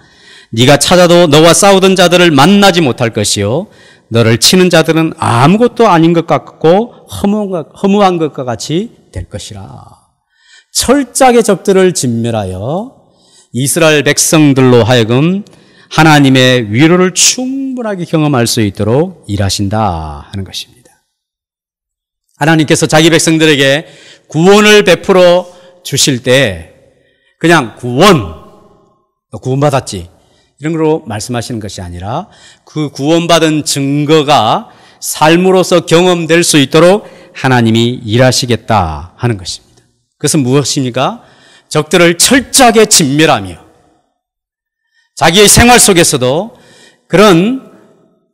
Speaker 1: 네가 찾아도 너와 싸우던 자들을 만나지 못할 것이요 너를 치는 자들은 아무것도 아닌 것 같고 허무한 것과 같이 될 것이라. 철저하게 적들을 진멸하여 이스라엘 백성들로 하여금 하나님의 위로를 충분하게 경험할 수 있도록 일하신다 하는 것입니다. 하나님께서 자기 백성들에게 구원을 베풀어 주실 때 그냥 구원받았지 이런 걸로 말씀하시는 것이 아니라 그 구원받은 증거가 삶으로서 경험될 수 있도록 하나님이 일하시겠다 하는 것입니다. 그것은 무엇입니까? 적들을 철저하게 진멸하며 자기의 생활 속에서도 그런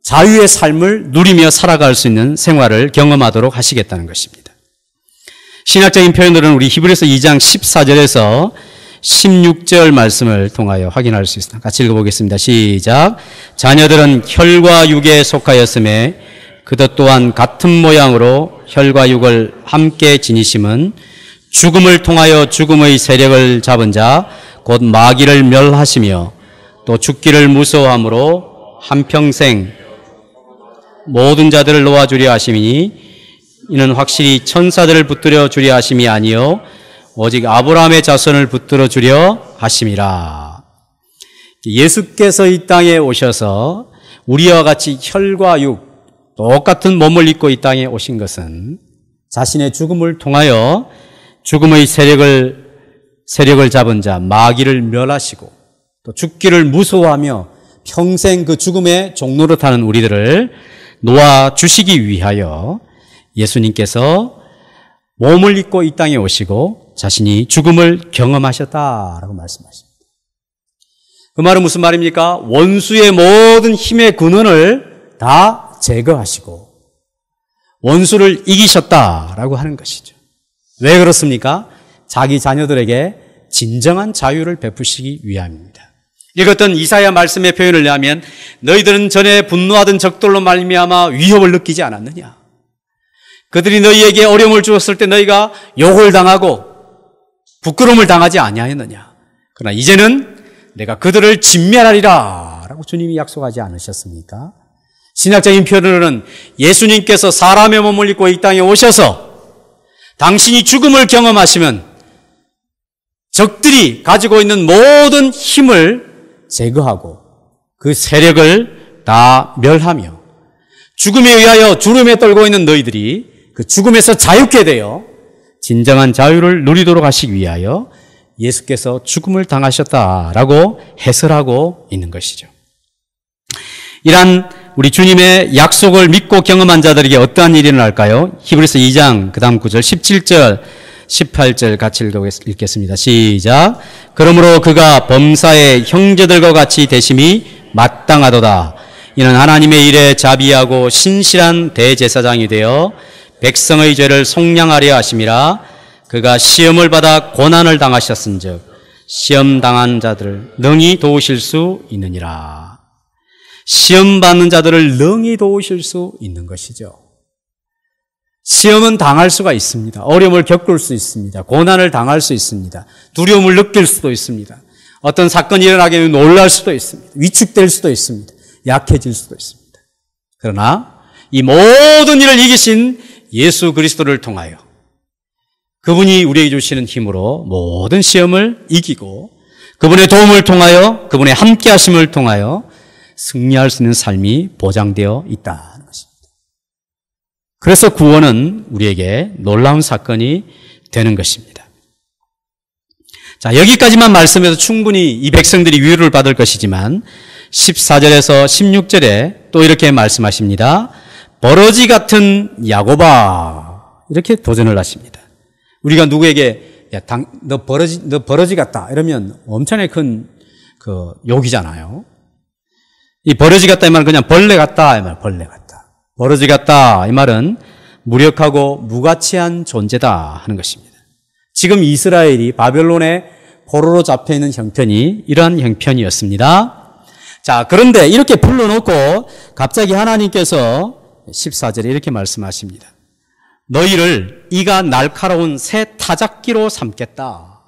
Speaker 1: 자유의 삶을 누리며 살아갈 수 있는 생활을 경험하도록 하시겠다는 것입니다. 신학적인 표현들은 우리 히브리서 2장 14절에서 16절 말씀을 통하여 확인할 수 있습니다. 같이 읽어보겠습니다. 시작. 자녀들은 혈과 육에 속하였음에 그것 또한 같은 모양으로 혈과 육을 함께 지니심은 죽음을 통하여 죽음의 세력을 잡은 자 곧 마귀를 멸하시며 또 죽기를 무서워함으로 한평생 모든 자들을 놓아주려 하심이니 이는 확실히 천사들을 붙들어 주려 하심이 아니요 오직 아브라함의 자손을 붙들어 주려 하심이라. 예수께서 이 땅에 오셔서 우리와 같이 혈과 육 똑같은 몸을 입고 이 땅에 오신 것은 자신의 죽음을 통하여 죽음의 세력을 잡은 자 마귀를 멸하시고 또 죽기를 무서워하며 평생 그 죽음의 종로로 타는 우리들을 놓아주시기 위하여 예수님께서 몸을 입고 이 땅에 오시고 자신이 죽음을 경험하셨다라고 말씀하십니다. 그 말은 무슨 말입니까? 원수의 모든 힘의 근원을 다 제거하시고 원수를 이기셨다라고 하는 것이죠. 왜 그렇습니까? 자기 자녀들에게 진정한 자유를 베푸시기 위함입니다. 읽었던 이사야 말씀의 표현을 하면 너희들은 전에 분노하던 적들로 말미암아 위협을 느끼지 않았느냐? 그들이 너희에게 어려움을 주었을 때 너희가 욕을 당하고 부끄러움을 당하지 아니하였느냐. 그러나 이제는 내가 그들을 진멸하리라 라고 주님이 약속하지 않으셨습니까? 신학적인 표현으로는 예수님께서 사람의 몸을 입고 이 땅에 오셔서 당신이 죽음을 경험하시면 적들이 가지고 있는 모든 힘을 제거하고 그 세력을 다 멸하며 죽음에 의하여 주름에 떨고 있는 너희들이 그 죽음에서 자유케 되어 진정한 자유를 누리도록 하시기 위하여 예수께서 죽음을 당하셨다라고 해설하고 있는 것이죠. 이란 우리 주님의 약속을 믿고 경험한 자들에게 어떠한 일이 일어날까요? 히브리서 2장 그 다음 9절 17절 18절 같이 읽겠습니다. 시작. 그러므로 그가 범사의 형제들과 같이 되심이 마땅하도다. 이는 하나님의 일에 자비하고 신실한 대제사장이 되어 백성의 죄를 속량하려 하심이라. 그가 시험을 받아 고난을 당하셨은즉 시험 당한 자들을 능히 도우실 수 있느니라. 시험 받는 자들을 능히 도우실 수 있는 것이죠. 시험은 당할 수가 있습니다. 어려움을 겪을 수 있습니다. 고난을 당할 수 있습니다. 두려움을 느낄 수도 있습니다. 어떤 사건이 일어나게 되면 놀랄 수도 있습니다. 위축될 수도 있습니다. 약해질 수도 있습니다. 그러나 이 모든 일을 이기신 예수 그리스도를 통하여 그분이 우리에게 주시는 힘으로 모든 시험을 이기고 그분의 도움을 통하여 그분의 함께 하심을 통하여 승리할 수 있는 삶이 보장되어 있다는 것입니다. 그래서 구원은 우리에게 놀라운 사건이 되는 것입니다. 자, 여기까지만 말씀해도 충분히 이 백성들이 위로를 받을 것이지만 14절에서 16절에 또 이렇게 말씀하십니다. 버러지 같은 야곱아, 이렇게 도전을 하십니다. 우리가 누구에게 너 버러지 같다 이러면 엄청나게 큰 그 욕이잖아요. 이 버러지 같다 이 말은 그냥 벌레 같다 이 말, 벌레 같다. 버러지 같다 이 말은 무력하고 무가치한 존재다 하는 것입니다. 지금 이스라엘이 바벨론의 포로로 잡혀 있는 형편이 이러한 형편이었습니다. 자, 그런데 이렇게 불러놓고 갑자기 하나님께서 14절에 이렇게 말씀하십니다. 너희를 이가 날카로운 새 타작기로 삼겠다.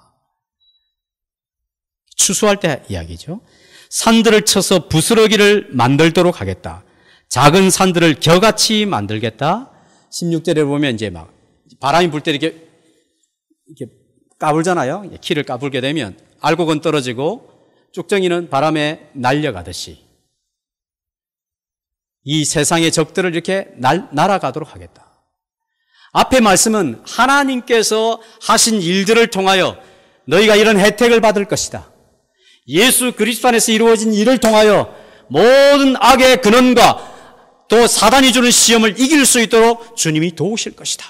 Speaker 1: 추수할 때 이야기죠. 산들을 쳐서 부스러기를 만들도록 하겠다. 작은 산들을 겨같이 만들겠다. 16절에 보면 이제 막 바람이 불 때 이렇게 까불잖아요. 키를 까불게 되면 알곡은 떨어지고 쭉정이는 바람에 날려가듯이 이 세상의 적들을 이렇게 날아가도록 하겠다. 앞에 말씀은 하나님께서 하신 일들을 통하여 너희가 이런 혜택을 받을 것이다. 예수 그리스도 안에서 이루어진 일을 통하여 모든 악의 근원과 또 사단이 주는 시험을 이길 수 있도록 주님이 도우실 것이다.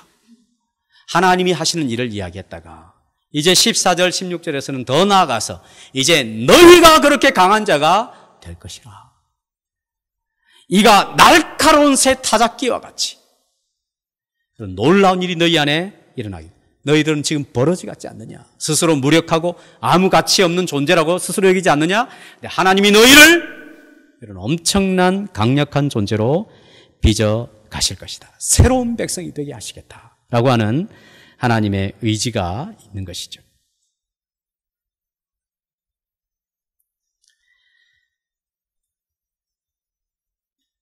Speaker 1: 하나님이 하시는 일을 이야기했다가 이제 14절 16절에서는 더 나아가서 이제 너희가 그렇게 강한 자가 될 것이라. 이가 날카로운 새 타작기와 같이 그런 놀라운 일이 너희 안에 일어나게. 너희들은 지금 버러지 같지 않느냐? 스스로 무력하고 아무 가치 없는 존재라고 스스로 여기지 않느냐? 하나님이 너희를 이런 엄청난 강력한 존재로 빚어 가실 것이다. 새로운 백성이 되게 하시겠다라고 하는 하나님의 의지가 있는 것이죠.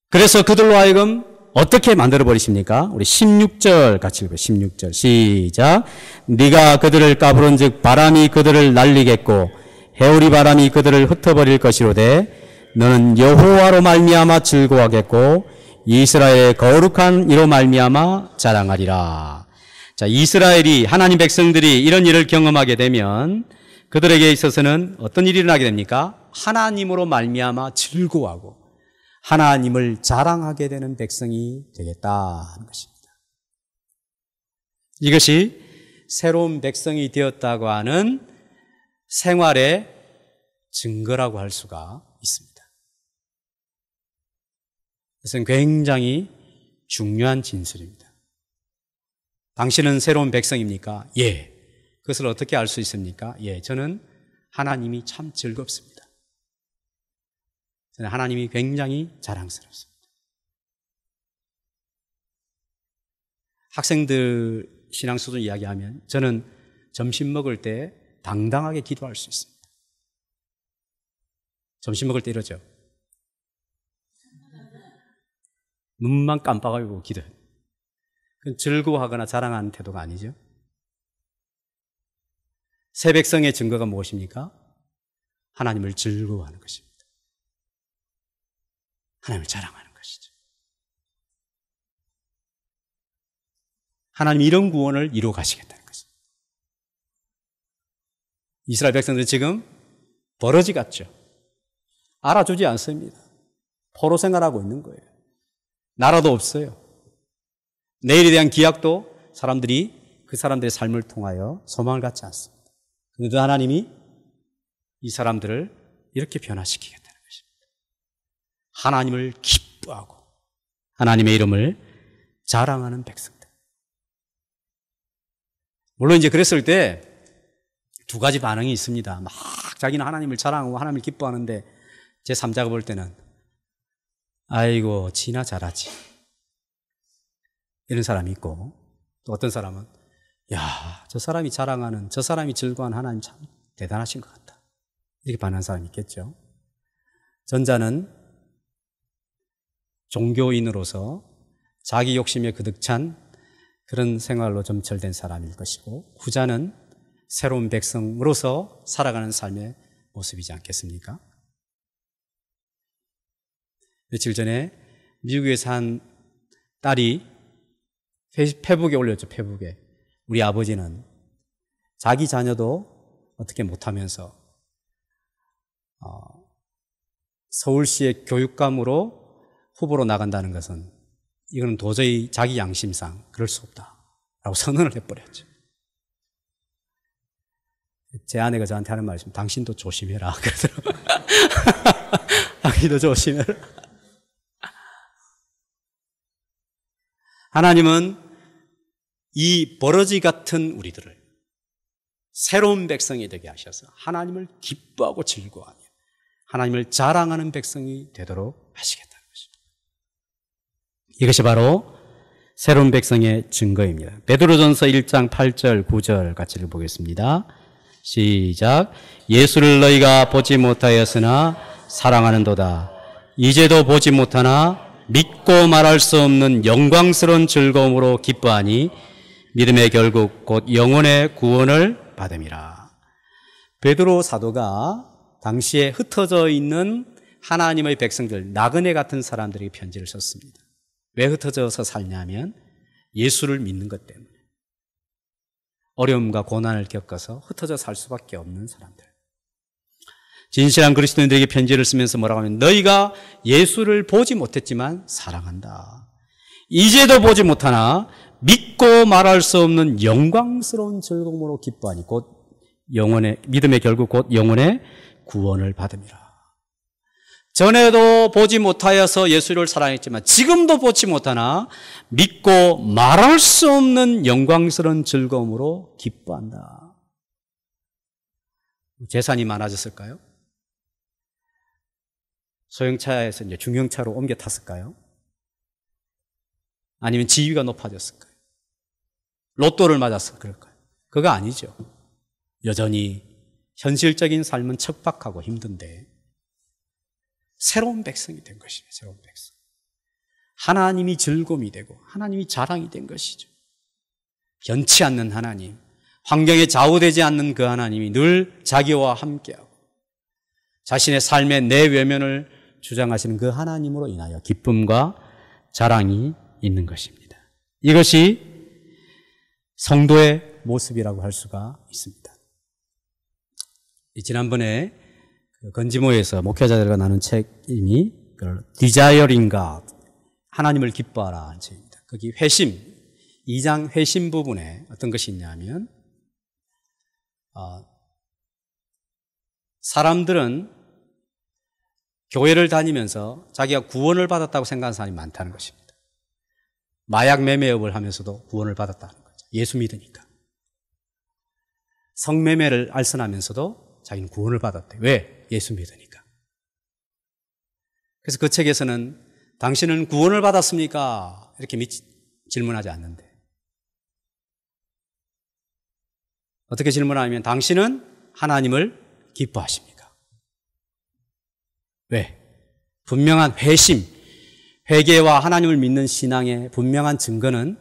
Speaker 1: 그래서 그들로 하여금 어떻게 만들어버리십니까? 우리 16절 같이 읽어요. 16절 시작. 네가 그들을 까부른즉 바람이 그들을 날리겠고 해오리 바람이 그들을 흩어버릴 것이로되 너는 여호와로 말미암아 즐거워하겠고 이스라엘의 거룩한 이로 말미암아 자랑하리라. 자, 이스라엘이 하나님 백성들이 이런 일을 경험하게 되면 그들에게 있어서는 어떤 일이 일어나게 됩니까? 하나님으로 말미암아 즐거워하고 하나님을 자랑하게 되는 백성이 되겠다 하는 것입니다. 이것이 새로운 백성이 되었다고 하는 생활의 증거라고 할 수가 있습니다. 이것은 굉장히 중요한 진술입니다. 당신은 새로운 백성입니까? 예. 그것을 어떻게 알 수 있습니까? 예. 저는 하나님이 참 즐겁습니다. 저는 하나님이 굉장히 자랑스럽습니다. 학생들 신앙 수준 이야기하면 저는 점심 먹을 때 당당하게 기도할 수 있습니다. 점심 먹을 때 이러죠. 눈만 깜빡하고 기도해요. 그건 즐거워하거나 자랑하는 태도가 아니죠. 새 백성의 증거가 무엇입니까? 하나님을 즐거워하는 것입니다. 하나님을 자랑하는 것이죠. 하나님이 이런 구원을 이루어 가시겠다는 것입니다. 이스라엘 백성들은 지금 버러지 같죠. 알아주지 않습니다. 포로 생활하고 있는 거예요. 나라도 없어요. 내일에 대한 기약도 사람들이 그 사람들의 삶을 통하여 소망을 갖지 않습니다. 그런데 하나님이 이 사람들을 이렇게 변화시키겠다는 것입니다. 하나님을 기뻐하고 하나님의 이름을 자랑하는 백성들. 물론 이제 그랬을 때 두 가지 반응이 있습니다. 막 자기는 하나님을 자랑하고 하나님을 기뻐하는데 제 3자가 볼 때는 아이고 지나 잘하지 이런 사람이 있고, 또 어떤 사람은 야, 저 사람이 자랑하는, 저 사람이 즐거워하는 하나님 참 대단하신 것 같다 이렇게 반응하는 사람이 있겠죠. 전자는 종교인으로서 자기 욕심에 그득 찬 그런 생활로 점철된 사람일 것이고, 후자는 새로운 백성으로서 살아가는 삶의 모습이지 않겠습니까? 며칠 전에 미국에서 한 딸이 페북에 올렸죠. 페북에. 우리 아버지는 자기 자녀도 어떻게 못하면서 서울시의 교육감으로 후보로 나간다는 것은 이거는 도저히 자기 양심상 그럴 수 없다라고 선언을 해버렸죠. 제 아내가 저한테 하는 말씀, 당신도 조심해라 그러더라고요. 당신도 조심해라. 하나님은 이 버러지 같은 우리들을 새로운 백성이 되게 하셔서 하나님을 기뻐하고 즐거워하며 하나님을 자랑하는 백성이 되도록 하시겠다는 것입니다. 이것이 바로 새로운 백성의 증거입니다. 베드로전서 1장 8절 9절 같이 읽어보겠습니다. 시작. 예수를 너희가 보지 못하였으나 사랑하는도다. 이제도 보지 못하나 믿고 말할 수 없는 영광스러운 즐거움으로 기뻐하니 믿음의 결국 곧 영혼의 구원을 받음이라. 베드로 사도가 당시에 흩어져 있는 하나님의 백성들, 나그네 같은 사람들에게 편지를 썼습니다. 왜 흩어져서 살냐면 예수를 믿는 것 때문에. 어려움과 고난을 겪어서 흩어져 살 수밖에 없는 사람들. 진실한 그리스도인들에게 편지를 쓰면서 뭐라고 하면 너희가 예수를 보지 못했지만 사랑한다. 이제도 보지 못하나 믿고 말할 수 없는 영광스러운 즐거움으로 기뻐하니 곧 영혼의 믿음의 결국 곧 영혼의 구원을 받음이라. 전에도 보지 못하여서 예수를 사랑했지만 지금도 보지 못하나 믿고 말할 수 없는 영광스러운 즐거움으로 기뻐한다. 재산이 많아졌을까요? 소형차에서 이제 중형차로 옮겨 탔을까요? 아니면 지위가 높아졌을까요? 로또를 맞아서 그럴까요? 그거 아니죠. 여전히 현실적인 삶은 척박하고 힘든데 새로운 백성이 된 것이에요. 새로운 백성. 하나님이 즐거움이 되고 하나님이 자랑이 된 것이죠. 변치 않는 하나님, 환경에 좌우되지 않는 그 하나님이 늘 자기와 함께하고 자신의 삶의 내외면을 주장하시는 그 하나님으로 인하여 기쁨과 자랑이 있는 것입니다. 이것이 성도의 모습이라고 할 수가 있습니다. 지난번에 건지모에서 목회자들과 나눈 책임이 Desiring God, 하나님을 기뻐하라 하는 책입니다. 거기 회심, 2장 회심 부분에 어떤 것이 있냐면 사람들은 교회를 다니면서 자기가 구원을 받았다고 생각하는 사람이 많다는 것입니다. 마약 매매업을 하면서도 구원을 받았다는 거죠. 예수 믿으니까. 성매매를 알선하면서도 자기는 구원을 받았대. 왜? 예수 믿으니까. 그래서 그 책에서는 당신은 구원을 받았습니까? 이렇게 질문하지 않는데 어떻게 질문하면 당신은 하나님을 기뻐하십니까? 왜? 분명한 회개와 하나님을 믿는 신앙의 분명한 증거는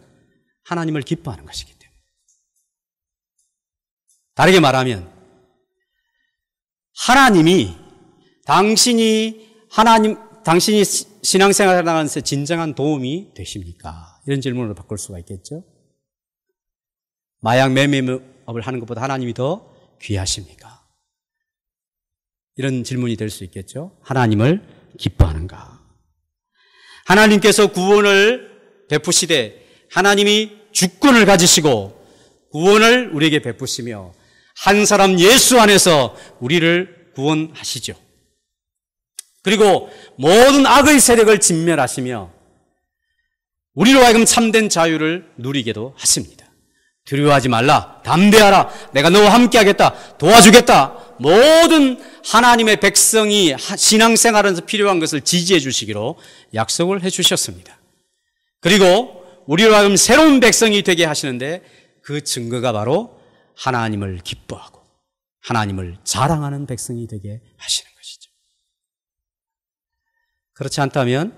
Speaker 1: 하나님을 기뻐하는 것이기 때문에. 다르게 말하면 하나님이 당신이 신앙생활에 나가면서 진정한 도움이 되십니까? 이런 질문으로 바꿀 수가 있겠죠. 마약 매매업을 하는 것보다 하나님이 더 귀하십니까? 이런 질문이 될 수 있겠죠. 하나님을 기뻐하는가? 하나님께서 구원을 베푸시되 하나님이 주권을 가지시고 구원을 우리에게 베푸시며 한 사람 예수 안에서 우리를 구원하시죠. 그리고 모든 악의 세력을 진멸하시며 우리로 하여금 참된 자유를 누리게도 하십니다. 두려워하지 말라, 담대하라, 내가 너와 함께하겠다, 도와주겠다. 모든 하나님의 백성이 신앙생활에서 필요한 것을 지지해 주시기로 약속을 해 주셨습니다. 그리고 우리로 하여금 새로운 백성이 되게 하시는데 그 증거가 바로 하나님을 기뻐하고 하나님을 자랑하는 백성이 되게 하시는 것이죠. 그렇지 않다면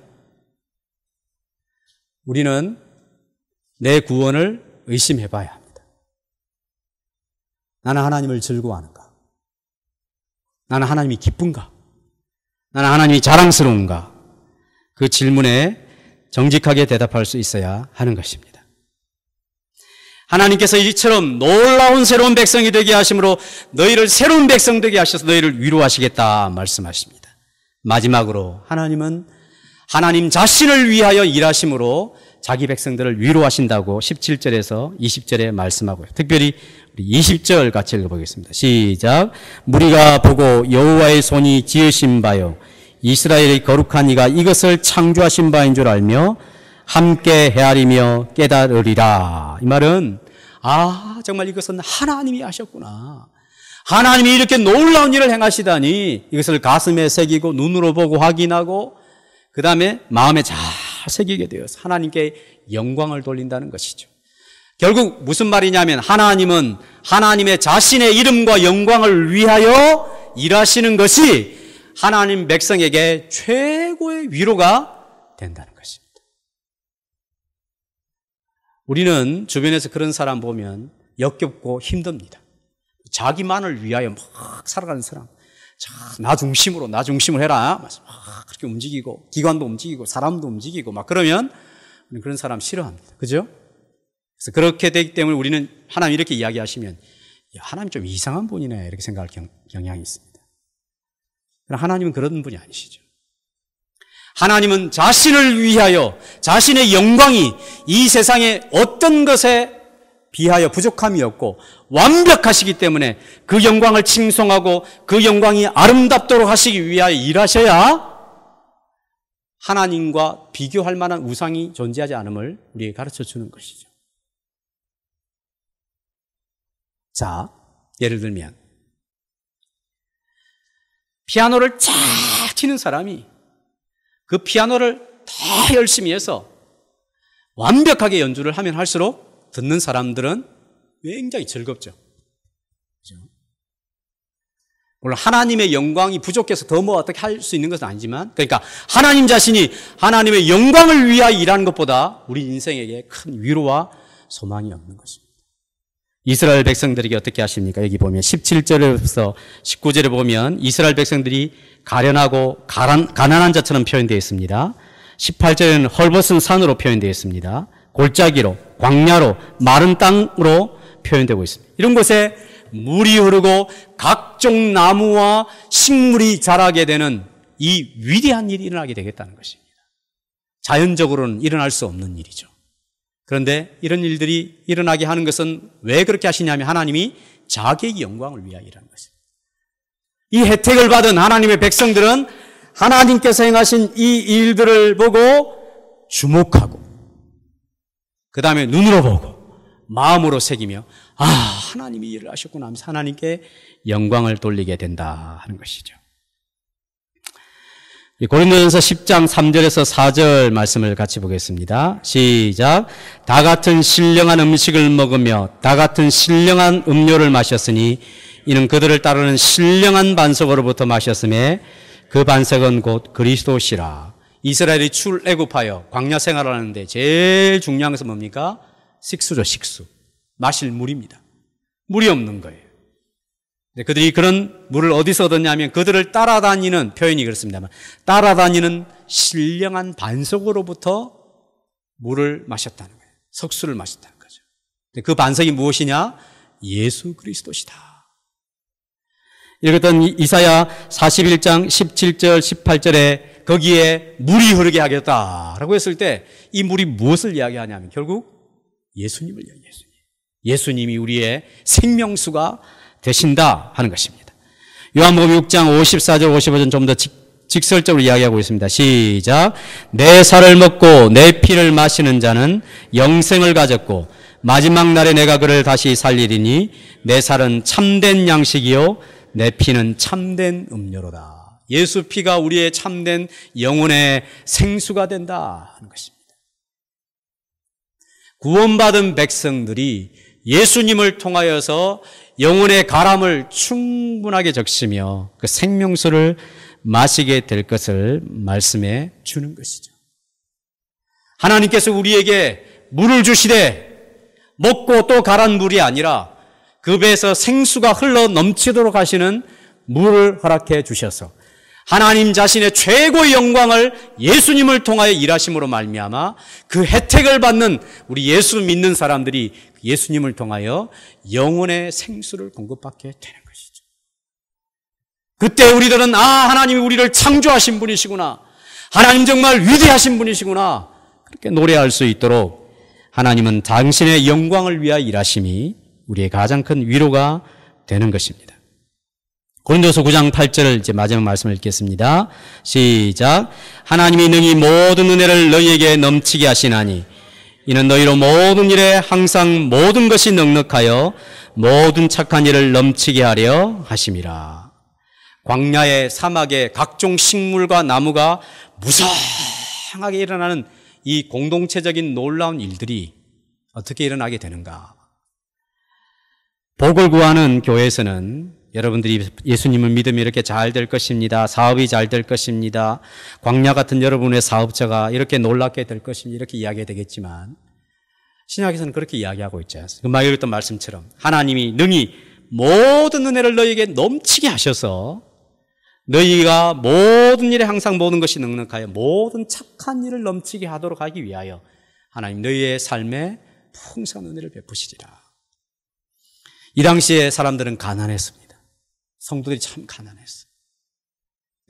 Speaker 1: 우리는 내 구원을 의심해 봐야 합니다. 나는 하나님을 즐거워하는가? 나는 하나님이 기쁜가? 나는 하나님이 자랑스러운가? 그 질문에 정직하게 대답할 수 있어야 하는 것입니다. 하나님께서 이처럼 놀라운 새로운 백성이 되게 하심으로 너희를 새로운 백성 되게 하셔서 너희를 위로하시겠다 말씀하십니다. 마지막으로 하나님은 하나님 자신을 위하여 일하심으로 자기 백성들을 위로하신다고 17절에서 20절에 말씀하고요. 특별히 우리 20절 같이 읽어보겠습니다. 시작. 무리가 보고 여호와의 손이 지으신 바요 이스라엘의 거룩한 이가 이것을 창조하신 바인 줄 알며 함께 헤아리며 깨달으리라. 이 말은 정말 이것은 하나님이 하셨구나. 하나님이 이렇게 놀라운 일을 행하시다니 이것을 가슴에 새기고 눈으로 보고 확인하고 그 다음에 마음에 잘 새기게 되어서 하나님께 영광을 돌린다는 것이죠. 결국 무슨 말이냐면 하나님은 하나님의 자신의 이름과 영광을 위하여 일하시는 것이 하나님 백성에게 최고의 위로가 된다는 것입니다. 우리는 주변에서 그런 사람 보면 역겹고 힘듭니다. 자기만을 위하여 막 살아가는 사람. 나 중심으로 해라. 막 그렇게 움직이고, 기관도 움직이고, 사람도 움직이고, 막 그러면 그런 사람 싫어합니다. 그죠? 그래서 그렇게 되기 때문에 우리는 하나님 이렇게 이야기하시면, 하나님 좀 이상한 분이네. 이렇게 생각할 경향이 있습니다. 그러나 하나님은 그런 분이 아니시죠. 하나님은 자신을 위하여 자신의 영광이 이 세상에 어떤 것에 비하여 부족함이 없고 완벽하시기 때문에 그 영광을 칭송하고 그 영광이 아름답도록 하시기 위하여 일하셔야 하나님과 비교할 만한 우상이 존재하지 않음을 우리에게 가르쳐 주는 것이죠. 자, 예를 들면 피아노를 쫙 치는 사람이 그 피아노를 더 열심히 해서 완벽하게 연주를 하면 할수록 듣는 사람들은 굉장히 즐겁죠. 그렇죠? 물론 하나님의 영광이 부족해서 더 어떻게 할 수 있는 것은 아니지만, 그러니까 하나님 자신이 하나님의 영광을 위하여 일하는 것보다 우리 인생에게 큰 위로와 소망이 없는 것입니다. 이스라엘 백성들에게 어떻게 하십니까? 여기 보면 17절에서 19절에 보면 이스라엘 백성들이 가련하고 가난한 자처럼 표현되어 있습니다. 18절에는 헐벗은 산으로 표현되어 있습니다. 골짜기로, 광야로, 마른 땅으로 표현되고 있습니다. 이런 곳에 물이 흐르고 각종 나무와 식물이 자라게 되는 이 위대한 일이 일어나게 되겠다는 것입니다. 자연적으로는 일어날 수 없는 일이죠. 그런데 이런 일들이 일어나게 하는 것은 왜 그렇게 하시냐면 하나님이 자기의 영광을 위하여 일하는 것입니다. 이 혜택을 받은 하나님의 백성들은 하나님께서 행하신 이 일들을 보고 주목하고 그 다음에 눈으로 보고 마음으로 새기며 하나님이 일을 하셨구나 하면서 하나님께 영광을 돌리게 된다 하는 것이죠. 고린도전서 10장 3절에서 4절 말씀을 같이 보겠습니다. 시작. 다 같은 신령한 음식을 먹으며 다 같은 신령한 음료를 마셨으니 이는 그들을 따르는 신령한 반석으로부터 마셨음에 그 반석은 곧 그리스도시라. 이스라엘이 출애굽하여 광야 생활을 하는데 제일 중요한 것은 뭡니까? 식수죠, 식수. 마실 물입니다. 물이 없는 거예요. 그들이 그런 물을 어디서 얻었냐면 그들을 따라다니는, 표현이 그렇습니다만, 따라다니는 신령한 반석으로부터 물을 마셨다는 거예요. 석수를 마셨다는 거죠. 그 반석이 무엇이냐? 예수 그리스도시다. 읽었던 이사야 41장 17절 18절에 거기에 물이 흐르게 하겠다라고 했을 때 이 물이 무엇을 이야기하냐면 결국 예수님을 이야기해요. 예수님이 우리의 생명수가 되신다 하는 것입니다. 요한복음 6장 54절 55절 좀 더 직설적으로 이야기하고 있습니다. 시작. 내 살을 먹고 내 피를 마시는 자는 영생을 가졌고 마지막 날에 내가 그를 다시 살리리니 내 살은 참된 양식이요 내 피는 참된 음료로다. 예수 피가 우리의 참된 영혼의 생수가 된다 하는 것입니다. 구원받은 백성들이 예수님을 통하여서 영혼의 가람을 충분하게 적시며 그 생명수를 마시게 될 것을 말씀해 주는 것이죠. 하나님께서 우리에게 물을 주시되 먹고 또 가란 물이 아니라 그 배에서 생수가 흘러 넘치도록 하시는 물을 허락해 주셔서 하나님 자신의 최고의 영광을 예수님을 통하여 일하심으로 말미암아 그 혜택을 받는 우리 예수 믿는 사람들이 예수님을 통하여 영혼의 생수를 공급받게 되는 것이죠. 그때 우리들은 하나님이 우리를 창조하신 분이시구나. 하나님 정말 위대하신 분이시구나. 그렇게 노래할 수 있도록 하나님은 당신의 영광을 위하여 일하심이 우리의 가장 큰 위로가 되는 것입니다. 고린도서 9장 8절을 이제 마지막 말씀을 읽겠습니다. 시작. 하나님이 능히 모든 은혜를 너희에게 넘치게 하시나니 이는 너희로 모든 일에 항상 모든 것이 넉넉하여 모든 착한 일을 넘치게 하려 하심이라. 광야의 사막에 각종 식물과 나무가 무성하게 일어나는 이 공동체적인 놀라운 일들이 어떻게 일어나게 되는가? 복을 구하는 교회에서는 여러분들이 예수님을 믿으면 이렇게 잘 될 것입니다. 사업이 잘 될 것입니다. 광야 같은 여러분의 사업자가 이렇게 놀랍게 될 것입니다. 이렇게 이야기가 되겠지만 신약에서는 그렇게 이야기하고 있지 않습니까? 금방 읽었던 말씀처럼 하나님이 능히 모든 은혜를 너희에게 넘치게 하셔서 너희가 모든 일에 항상 모든 것이 넉넉하여 모든 착한 일을 넘치게 하도록 하기 위하여 하나님 너희의 삶에 풍성한 은혜를 베푸시리라. 이 당시에 사람들은 가난했습니다. 성도들이 참 가난했어요.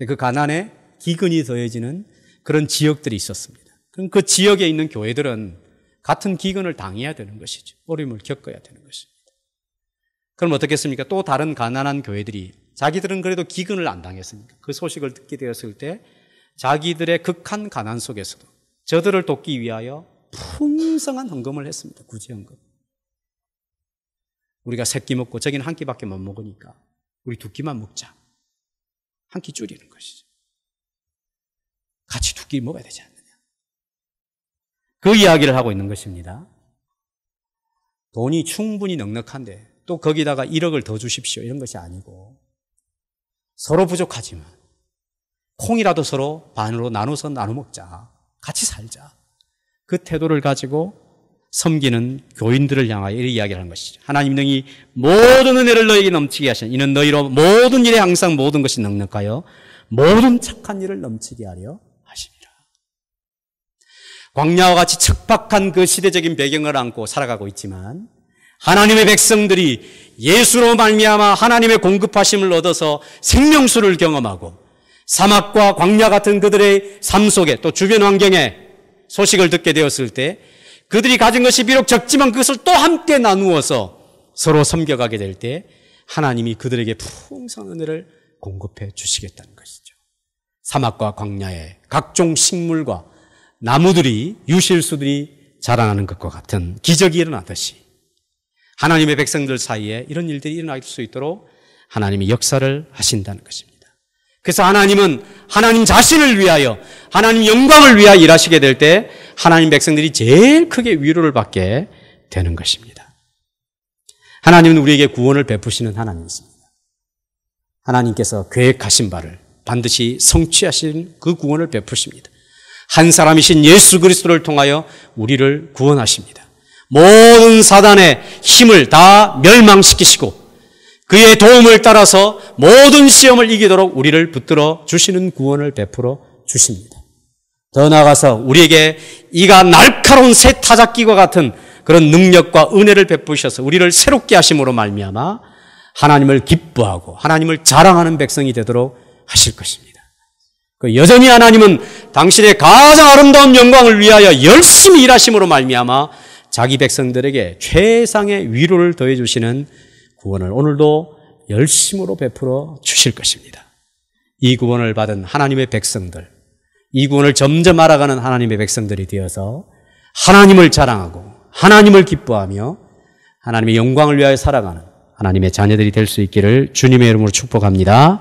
Speaker 1: 그 가난에 기근이 더해지는 그런 지역들이 있었습니다. 그럼 그 지역에 있는 교회들은 같은 기근을 당해야 되는 것이죠. 어려움을 겪어야 되는 것입니다. 그럼 어떻겠습니까? 또 다른 가난한 교회들이 자기들은 그래도 기근을 안 당했으니까 그 소식을 듣게 되었을 때 자기들의 극한 가난 속에서도 저들을 돕기 위하여 풍성한 헌금을 했습니다. 구제헌금. 우리가 세 끼 먹고 저기는 한 끼밖에 못 먹으니까 우리 두 끼만 먹자. 한 끼 줄이는 것이죠. 같이 두 끼 먹어야 되지 않느냐. 그 이야기를 하고 있는 것입니다. 돈이 충분히 넉넉한데 또 거기다가 1억을 더 주십시오. 이런 것이 아니고 서로 부족하지만 콩이라도 서로 반으로 나눠서 나눠 먹자. 같이 살자. 그 태도를 가지고 섬기는 교인들을 향하여 이렇게 이야기를 하는 것이죠. 하나님 능히 모든 은혜를 너희에게 넘치게 하시니 이는 너희로 모든 일에 항상 모든 것이 넉넉하여 모든 착한 일을 넘치게 하려 하십니다. 광야와 같이 척박한 그 시대적인 배경을 안고 살아가고 있지만 하나님의 백성들이 예수로 말미암아 하나님의 공급하심을 얻어서 생명수를 경험하고 사막과 광야 같은 그들의 삶 속에 또 주변 환경에 소식을 듣게 되었을 때 그들이 가진 것이 비록 적지만 그것을 또 함께 나누어서 서로 섬겨가게 될 때 하나님이 그들에게 풍성한 은혜를 공급해 주시겠다는 것이죠. 사막과 광야에 각종 식물과 나무들이 유실수들이 자라나는 것과 같은 기적이 일어나듯이 하나님의 백성들 사이에 이런 일들이 일어날 수 있도록 하나님이 역사를 하신다는 것입니다. 그래서 하나님은 하나님 자신을 위하여, 하나님 영광을 위하여 일하시게 될 때 하나님 백성들이 제일 크게 위로를 받게 되는 것입니다. 하나님은 우리에게 구원을 베푸시는 하나님이십니다. 하나님께서 계획하신 바를 반드시 성취하신 그 구원을 베푸십니다. 한 사람이신 예수 그리스도를 통하여 우리를 구원하십니다. 모든 사단의 힘을 다 멸망시키시고 그의 도움을 따라서 모든 시험을 이기도록 우리를 붙들어 주시는 구원을 베풀어 주십니다. 더 나아가서 우리에게 이가 날카로운 새 타작기와 같은 그런 능력과 은혜를 베푸셔서 우리를 새롭게 하심으로 말미암아 하나님을 기뻐하고 하나님을 자랑하는 백성이 되도록 하실 것입니다. 여전히 하나님은 당신의 가장 아름다운 영광을 위하여 열심히 일하심으로 말미암아 자기 백성들에게 최상의 위로를 더해 주시는 구원을 오늘도 열심으로 베풀어 주실 것입니다. 이 구원을 받은 하나님의 백성들, 이 구원을 점점 알아가는 하나님의 백성들이 되어서 하나님을 자랑하고 하나님을 기뻐하며 하나님의 영광을 위하여 살아가는 하나님의 자녀들이 될 수 있기를 주님의 이름으로 축복합니다.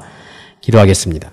Speaker 1: 기도하겠습니다.